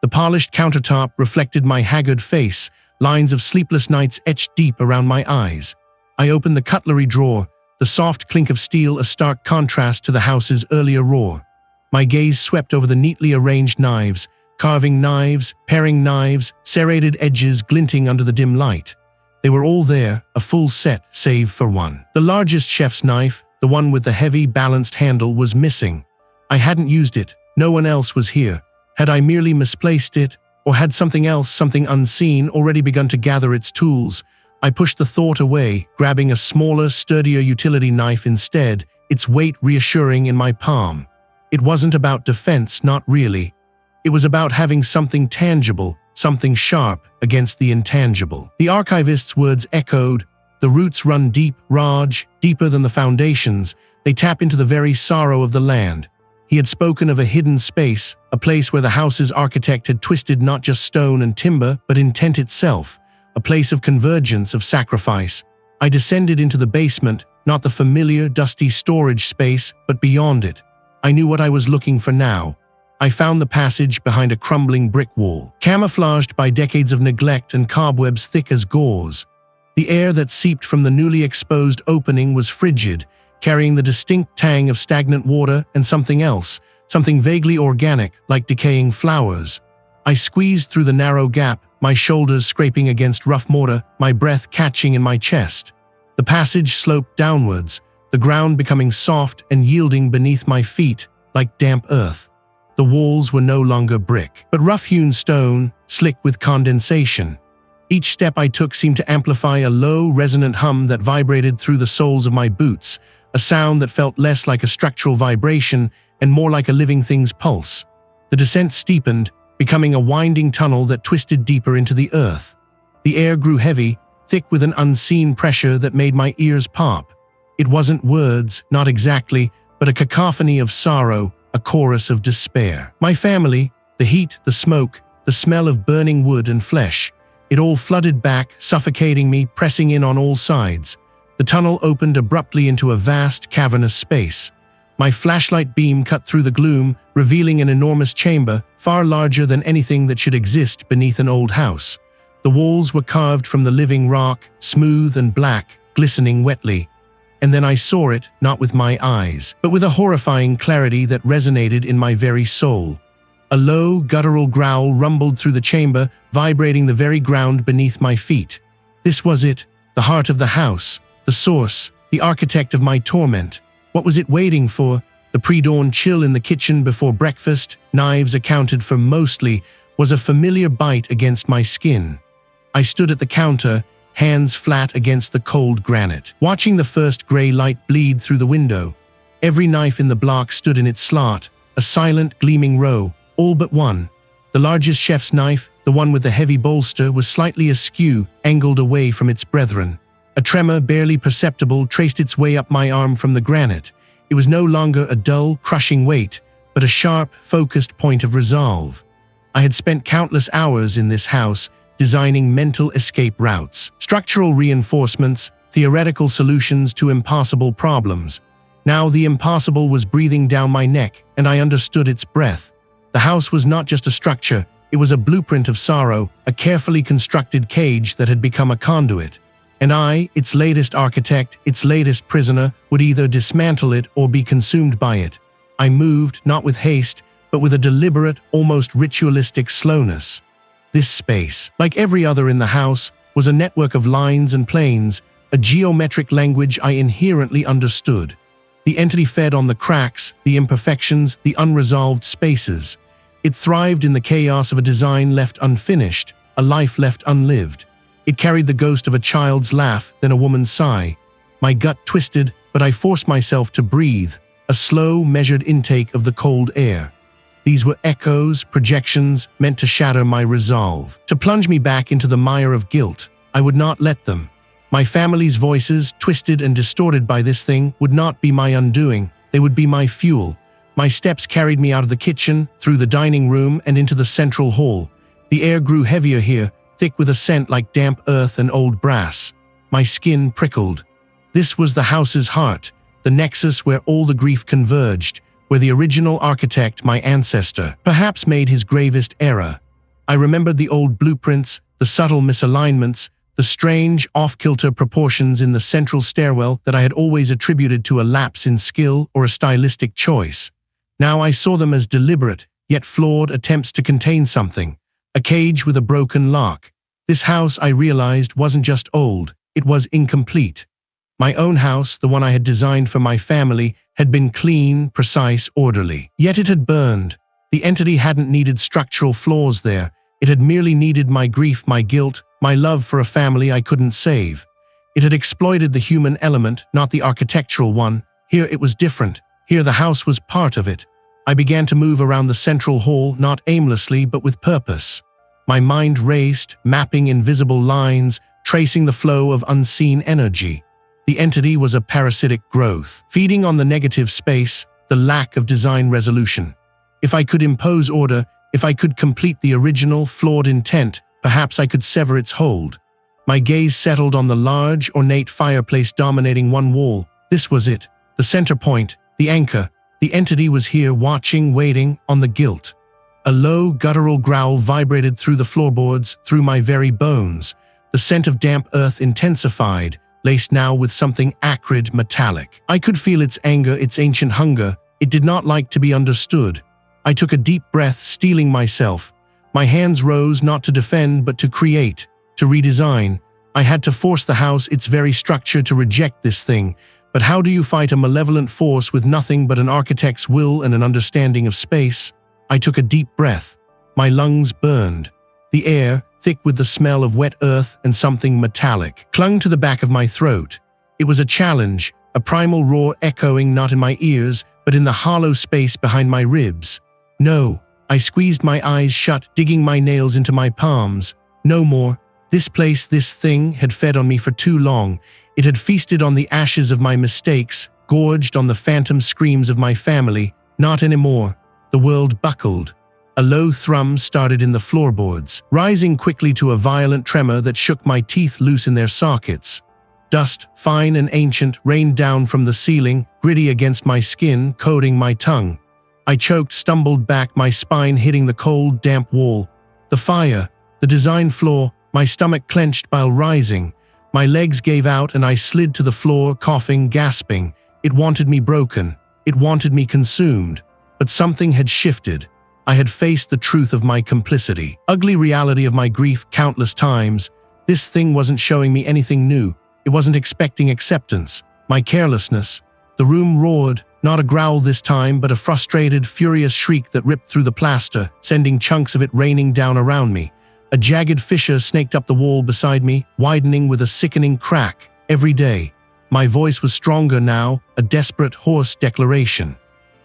The polished countertop reflected my haggard face, lines of sleepless nights etched deep around my eyes. I opened the cutlery drawer, the soft clink of steel a stark contrast to the house's earlier roar. My gaze swept over the neatly arranged knives, carving knives, paring knives, serrated edges glinting under the dim light. They were all there, a full set, save for one. The largest chef's knife, the one with the heavy, balanced handle, was missing. I hadn't used it. No one else was here. Had I merely misplaced it? Or had something else, something unseen, already begun to gather its tools? I pushed the thought away, grabbing a smaller, sturdier utility knife instead, its weight reassuring in my palm. It wasn't about defense, not really. It was about having something tangible, something sharp, against the intangible. The archivist's words echoed. The roots run deep, Raj, deeper than the foundations. They tap into the very sorrow of the land. He had spoken of a hidden space, a place where the house's architect had twisted not just stone and timber, but intent itself, a place of convergence, of sacrifice. I descended into the basement, not the familiar, dusty storage space, but beyond it. I knew what I was looking for now. I found the passage behind a crumbling brick wall, camouflaged by decades of neglect and cobwebs thick as gauze. The air that seeped from the newly exposed opening was frigid, carrying the distinct tang of stagnant water and something else, something vaguely organic, like decaying flowers. I squeezed through the narrow gap, my shoulders scraping against rough mortar, my breath catching in my chest. The passage sloped downwards, the ground becoming soft and yielding beneath my feet, like damp earth. The walls were no longer brick, but rough-hewn stone, slick with condensation. Each step I took seemed to amplify a low, resonant hum that vibrated through the soles of my boots, a sound that felt less like a structural vibration and more like a living thing's pulse. The descent steepened, becoming a winding tunnel that twisted deeper into the earth. The air grew heavy, thick with an unseen pressure that made my ears pop. It wasn't words, not exactly, but a cacophony of sorrow, a chorus of despair. My family, the heat, the smoke, the smell of burning wood and flesh, it all flooded back, suffocating me, pressing in on all sides. The tunnel opened abruptly into a vast, cavernous space. My flashlight beam cut through the gloom, revealing an enormous chamber, far larger than anything that should exist beneath an old house. The walls were carved from the living rock, smooth and black, glistening wetly. And then I saw it, not with my eyes, but with a horrifying clarity that resonated in my very soul. A low, guttural growl rumbled through the chamber, vibrating the very ground beneath my feet. This was it, the heart of the house, the source, the architect of my torment. What was it waiting for? The pre-dawn chill in the kitchen before breakfast, knives accounted for mostly, was a familiar bite against my skin. I stood at the counter, hands flat against the cold granite, watching the first gray light bleed through the window. Every knife in the block stood in its slot, a silent, gleaming row, all but one. The largest chef's knife, the one with the heavy bolster, was slightly askew, angled away from its brethren. A tremor, barely perceptible, traced its way up my arm from the granite. It was no longer a dull, crushing weight, but a sharp, focused point of resolve. I had spent countless hours in this house, designing mental escape routes, structural reinforcements, theoretical solutions to impossible problems. Now the impossible was breathing down my neck, and I understood its breath. The house was not just a structure, it was a blueprint of sorrow, a carefully constructed cage that had become a conduit. And I, its latest architect, its latest prisoner, would either dismantle it or be consumed by it. I moved, not with haste, but with a deliberate, almost ritualistic slowness. This space, like every other in the house, was a network of lines and planes, a geometric language I inherently understood. The entity fed on the cracks, the imperfections, the unresolved spaces. It thrived in the chaos of a design left unfinished, a life left unlived. It carried the ghost of a child's laugh, then a woman's sigh. My gut twisted, but I forced myself to breathe, a slow, measured intake of the cold air. These were echoes, projections, meant to shatter my resolve, to plunge me back into the mire of guilt. I would not let them. My family's voices, twisted and distorted by this thing, would not be my undoing. They would be my fuel. My steps carried me out of the kitchen, through the dining room, and into the central hall. The air grew heavier here, thick with a scent like damp earth and old brass. My skin prickled. This was the house's heart, the nexus where all the grief converged, where the original architect, my ancestor, perhaps made his gravest error. I remembered the old blueprints, the subtle misalignments, the strange, off-kilter proportions in the central stairwell that I had always attributed to a lapse in skill or a stylistic choice. Now I saw them as deliberate, yet flawed attempts to contain something, a cage with a broken lock. This house, I realized, wasn't just old, it was incomplete. My own house, the one I had designed for my family, had been clean, precise, orderly. Yet it had burned. The entity hadn't needed structural flaws there. It had merely needed my grief, my guilt, my love for a family I couldn't save. It had exploited the human element, not the architectural one. Here it was different. Here the house was part of it. I began to move around the central hall, not aimlessly, but with purpose. My mind raced, mapping invisible lines, tracing the flow of unseen energy. The entity was a parasitic growth, feeding on the negative space, the lack of design resolution. If I could impose order, if I could complete the original, flawed intent, perhaps I could sever its hold. My gaze settled on the large, ornate fireplace dominating one wall. This was it, the center point, the anchor. The entity was here, watching, waiting, on the guilt. A low, guttural growl vibrated through the floorboards, through my very bones. The scent of damp earth intensified, laced now with something acrid, metallic. I could feel its anger, its ancient hunger. It did not like to be understood. I took a deep breath, steeling myself. My hands rose not to defend, but to create, to redesign. I had to force the house, its very structure, to reject this thing. But how do you fight a malevolent force with nothing but an architect's will and an understanding of space? I took a deep breath. My lungs burned. The air, thick with the smell of wet earth and something metallic, clung to the back of my throat. It was a challenge, a primal roar echoing not in my ears, but in the hollow space behind my ribs. No. I squeezed my eyes shut, digging my nails into my palms. No more. This place, this thing, had fed on me for too long. It had feasted on the ashes of my mistakes, gorged on the phantom screams of my family. Not anymore. The world buckled. A low thrum started in the floorboards, rising quickly to a violent tremor that shook my teeth loose in their sockets. Dust, fine and ancient, rained down from the ceiling, gritty against my skin, coating my tongue. I choked, stumbled back, my spine hitting the cold, damp wall. The fire, the design flaw, my stomach clenched while rising. My legs gave out and I slid to the floor, coughing, gasping. It wanted me broken. It wanted me consumed. But something had shifted. I had faced the truth of my complicity, ugly reality of my grief countless times. This thing wasn't showing me anything new. It wasn't expecting acceptance. My carelessness. The room roared, not a growl this time, but a frustrated, furious shriek that ripped through the plaster, sending chunks of it raining down around me. A jagged fissure snaked up the wall beside me, widening with a sickening crack. Every day. My voice was stronger now, a desperate, hoarse declaration.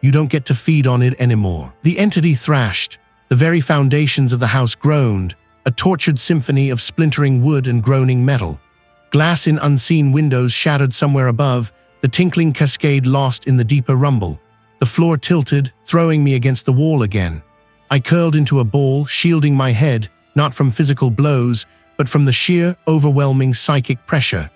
You don't get to feed on it anymore. The entity thrashed. The very foundations of the house groaned, a tortured symphony of splintering wood and groaning metal. Glass in unseen windows shattered somewhere above, the tinkling cascade lost in the deeper rumble. The floor tilted, throwing me against the wall again. I curled into a ball, shielding my head, not from physical blows, but from the sheer, overwhelming psychic pressure.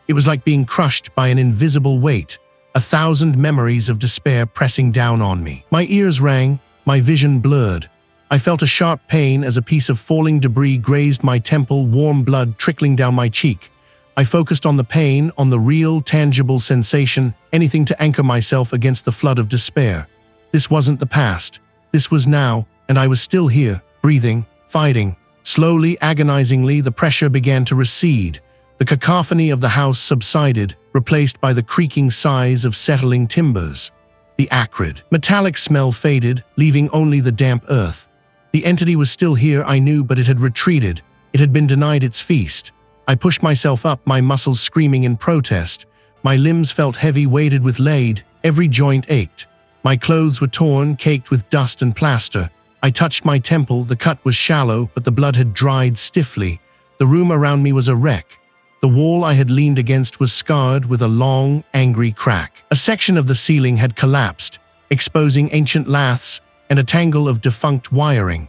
It was like being crushed by an invisible weight, 1,000 memories of despair pressing down on me. My ears rang, my vision blurred. I felt a sharp pain as a piece of falling debris grazed my temple, warm blood trickling down my cheek. I focused on the pain, on the real, tangible sensation, anything to anchor myself against the flood of despair. This wasn't the past. This was now, and I was still here, breathing, fighting. Slowly, agonizingly, the pressure began to recede. The cacophony of the house subsided, replaced by the creaking sighs of settling timbers. The acrid, metallic smell faded, leaving only the damp earth. The entity was still here, I knew, but it had retreated. It had been denied its feast. I pushed myself up, my muscles screaming in protest. My limbs felt heavy, weighted with lead. Every joint ached. My clothes were torn, caked with dust and plaster. I touched my temple, the cut was shallow, but the blood had dried stiffly. The room around me was a wreck. The wall I had leaned against was scarred with a long, angry crack. A section of the ceiling had collapsed, exposing ancient laths and a tangle of defunct wiring.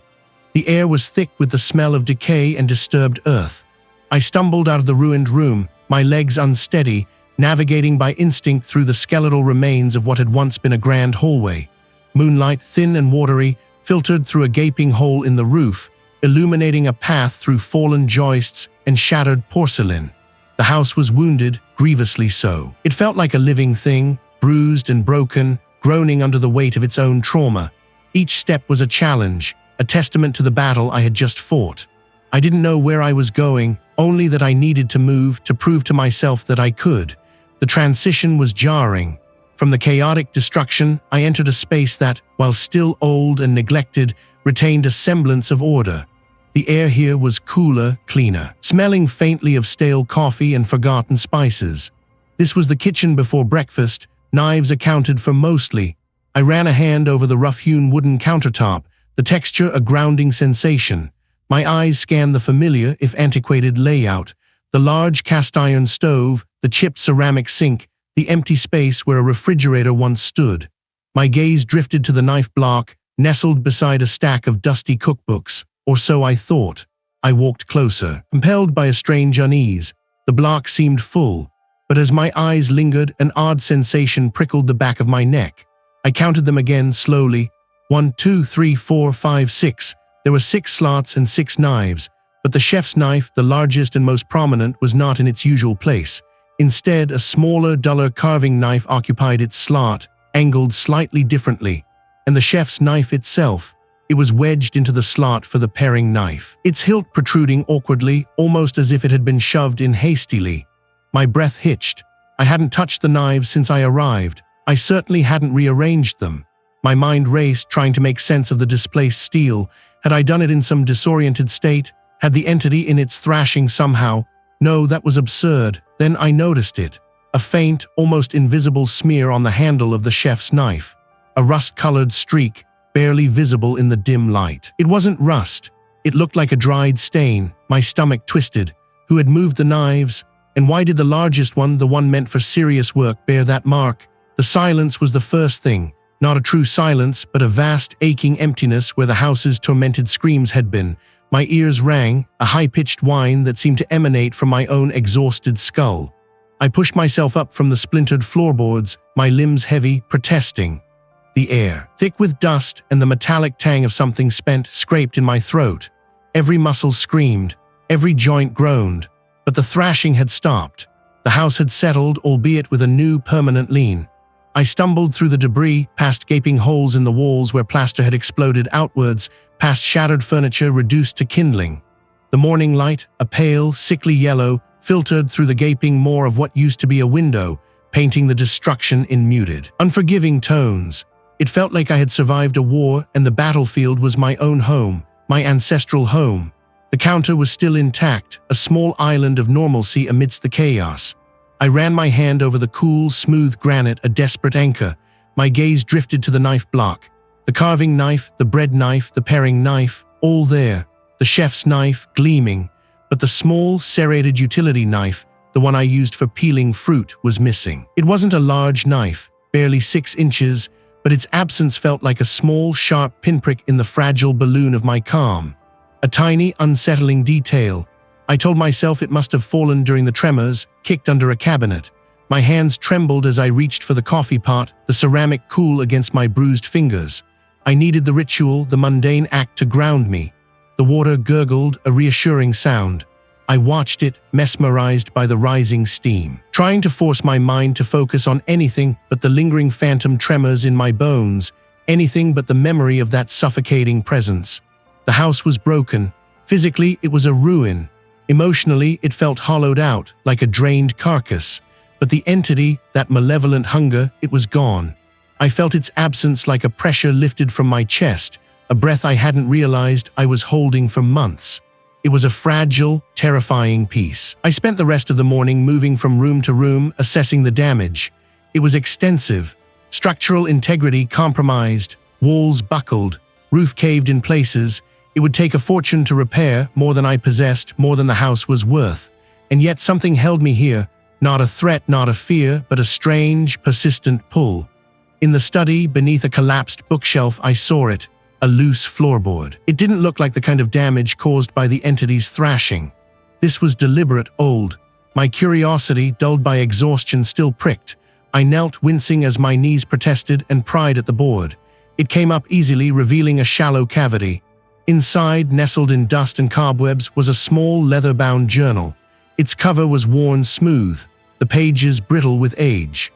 The air was thick with the smell of decay and disturbed earth. I stumbled out of the ruined room, my legs unsteady, navigating by instinct through the skeletal remains of what had once been a grand hallway. Moonlight, thin and watery, filtered through a gaping hole in the roof, illuminating a path through fallen joists and shattered porcelain. The house was wounded, grievously so. It felt like a living thing, bruised and broken, groaning under the weight of its own trauma. Each step was a challenge, a testament to the battle I had just fought. I didn't know where I was going, only that I needed to move to prove to myself that I could. The transition was jarring. From the chaotic destruction, I entered a space that, while still old and neglected, retained a semblance of order. The air here was cooler, cleaner, smelling faintly of stale coffee and forgotten spices. This was the kitchen before breakfast, knives accounted for mostly. I ran a hand over the rough-hewn wooden countertop, the texture a grounding sensation. My eyes scanned the familiar, if antiquated, layout, the large cast-iron stove, the chipped ceramic sink, the empty space where a refrigerator once stood. My gaze drifted to the knife block, nestled beside a stack of dusty cookbooks, or so I thought. I walked closer, compelled by a strange unease. The block seemed full, but as my eyes lingered, an odd sensation prickled the back of my neck. I counted them again slowly. 1, 2, 3, 4, 5, 6. There were 6 slots and 6 knives, but the chef's knife, the largest and most prominent, was not in its usual place. Instead, a smaller, duller carving knife occupied its slot, angled slightly differently. And the chef's knife itself, it was wedged into the slot for the paring knife, its hilt protruding awkwardly, almost as if it had been shoved in hastily. My breath hitched. I hadn't touched the knives since I arrived. I certainly hadn't rearranged them. My mind raced, trying to make sense of the displaced steel. Had I done it in some disoriented state? Had the entity in its thrashing somehow? No, that was absurd. Then I noticed it. A faint, almost invisible smear on the handle of the chef's knife. A rust-colored streak, barely visible in the dim light. It wasn't rust. It looked like a dried stain. My stomach twisted. Who had moved the knives? And why did the largest one, the one meant for serious work, bear that mark? The silence was the first thing. Not a true silence, but a vast, aching emptiness where the house's tormented screams had been. My ears rang, a high-pitched whine that seemed to emanate from my own exhausted skull. I pushed myself up from the splintered floorboards, my limbs heavy, protesting. The air, thick with dust and the metallic tang of something spent, scraped in my throat. Every muscle screamed, every joint groaned. But the thrashing had stopped. The house had settled, albeit with a new, permanent lean. I stumbled through the debris, past gaping holes in the walls where plaster had exploded outwards, past shattered furniture reduced to kindling. The morning light, a pale, sickly yellow, filtered through the gaping maw of what used to be a window, painting the destruction in muted, unforgiving tones. It felt like I had survived a war and the battlefield was my own home, my ancestral home. The counter was still intact, a small island of normalcy amidst the chaos. I ran my hand over the cool, smooth granite, a desperate anchor. My gaze drifted to the knife block. The carving knife, the bread knife, the paring knife, all there. The chef's knife, gleaming. But the small, serrated utility knife, the one I used for peeling fruit, was missing. It wasn't a large knife, barely 6 inches, but its absence felt like a small, sharp pinprick in the fragile balloon of my calm. A tiny, unsettling detail. I told myself it must have fallen during the tremors, kicked under a cabinet. My hands trembled as I reached for the coffee pot, the ceramic cool against my bruised fingers. I needed the ritual, the mundane act to ground me. The water gurgled, a reassuring sound. I watched it, mesmerized by the rising steam, trying to force my mind to focus on anything but the lingering phantom tremors in my bones, anything but the memory of that suffocating presence. The house was broken. Physically, it was a ruin. Emotionally, it felt hollowed out, like a drained carcass. But the entity, that malevolent hunger, it was gone. I felt its absence like a pressure lifted from my chest, a breath I hadn't realized I was holding for months. It was a fragile, terrifying peace. I spent the rest of the morning moving from room to room, assessing the damage. It was extensive. Structural integrity compromised, walls buckled, roof caved in places. It would take a fortune to repair, more than I possessed, more than the house was worth. And yet something held me here, not a threat, not a fear, but a strange, persistent pull. In the study, beneath a collapsed bookshelf, I saw it, a loose floorboard. It didn't look like the kind of damage caused by the entity's thrashing. This was deliberate, old. My curiosity, dulled by exhaustion, still pricked. I knelt, wincing as my knees protested, and pried at the board. It came up easily, revealing a shallow cavity. Inside, nestled in dust and cobwebs, was a small leather-bound journal. Its cover was worn smooth, the pages brittle with age.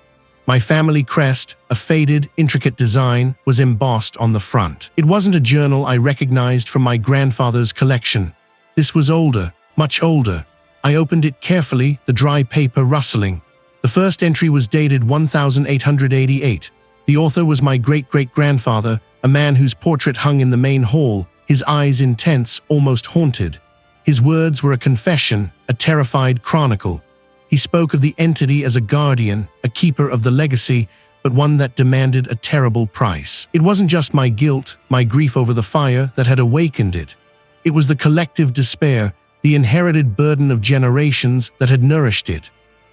My family crest, a faded, intricate design, was embossed on the front. It wasn't a journal I recognized from my grandfather's collection. This was older, much older. I opened it carefully, the dry paper rustling. The first entry was dated 1888. The author was my great-great-grandfather, a man whose portrait hung in the main hall, his eyes intense, almost haunted. His words were a confession, a terrified chronicle. He spoke of the entity as a guardian, a keeper of the legacy, but one that demanded a terrible price. It wasn't just my guilt, my grief over the fire, that had awakened it. It was the collective despair, the inherited burden of generations that had nourished it.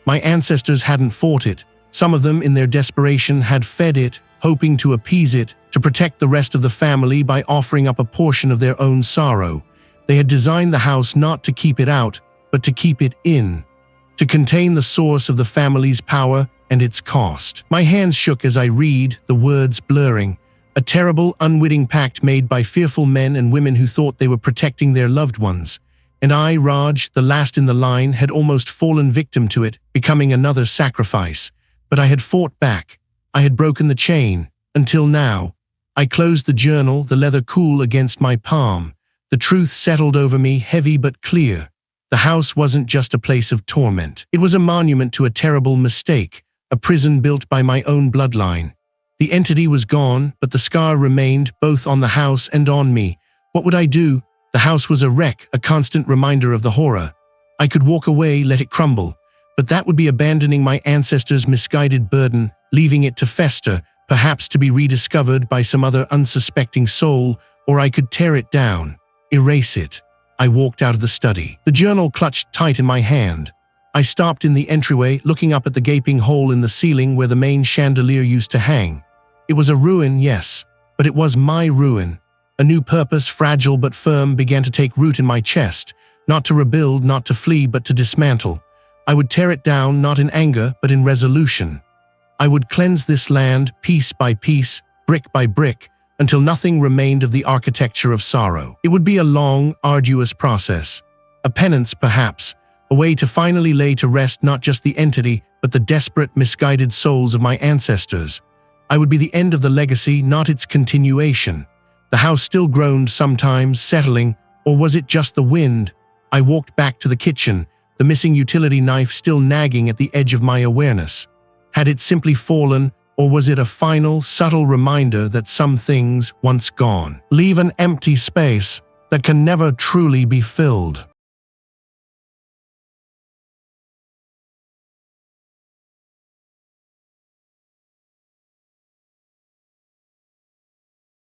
My ancestors hadn't fought it. Some of them, in their desperation, had fed it, hoping to appease it, to protect the rest of the family by offering up a portion of their own sorrow. They had designed the house not to keep it out, but to keep it in, to contain the source of the family's power and its cost. My hands shook as I read, the words blurring. A terrible, unwitting pact made by fearful men and women who thought they were protecting their loved ones. And I, Raj, the last in the line, had almost fallen victim to it, becoming another sacrifice. But I had fought back. I had broken the chain. Until now. I closed the journal, the leather cool against my palm. The truth settled over me, heavy but clear. The house wasn't just a place of torment. It was a monument to a terrible mistake, a prison built by my own bloodline. The entity was gone, but the scar remained, both on the house and on me. What would I do? The house was a wreck, a constant reminder of the horror. I could walk away, let it crumble. But that would be abandoning my ancestors' misguided burden, leaving it to fester, perhaps to be rediscovered by some other unsuspecting soul, or I could tear it down, erase it. I walked out of the study. The journal clutched tight in my hand. I stopped in the entryway, looking up at the gaping hole in the ceiling where the main chandelier used to hang. It was a ruin, yes, but it was my ruin. A new purpose, fragile but firm, began to take root in my chest, not to rebuild, not to flee, but to dismantle. I would tear it down, not in anger, but in resolution. I would cleanse this land, piece by piece, brick by brick, until nothing remained of the architecture of sorrow. It would be a long, arduous process. A penance, perhaps, a way to finally lay to rest not just the entity, but the desperate, misguided souls of my ancestors. I would be the end of the legacy, not its continuation. The house still groaned sometimes, settling, or was it just the wind? I walked back to the kitchen, the missing utility knife still nagging at the edge of my awareness. Had it simply fallen, or was it a final, subtle reminder that some things, once gone, leave an empty space that can never truly be filled?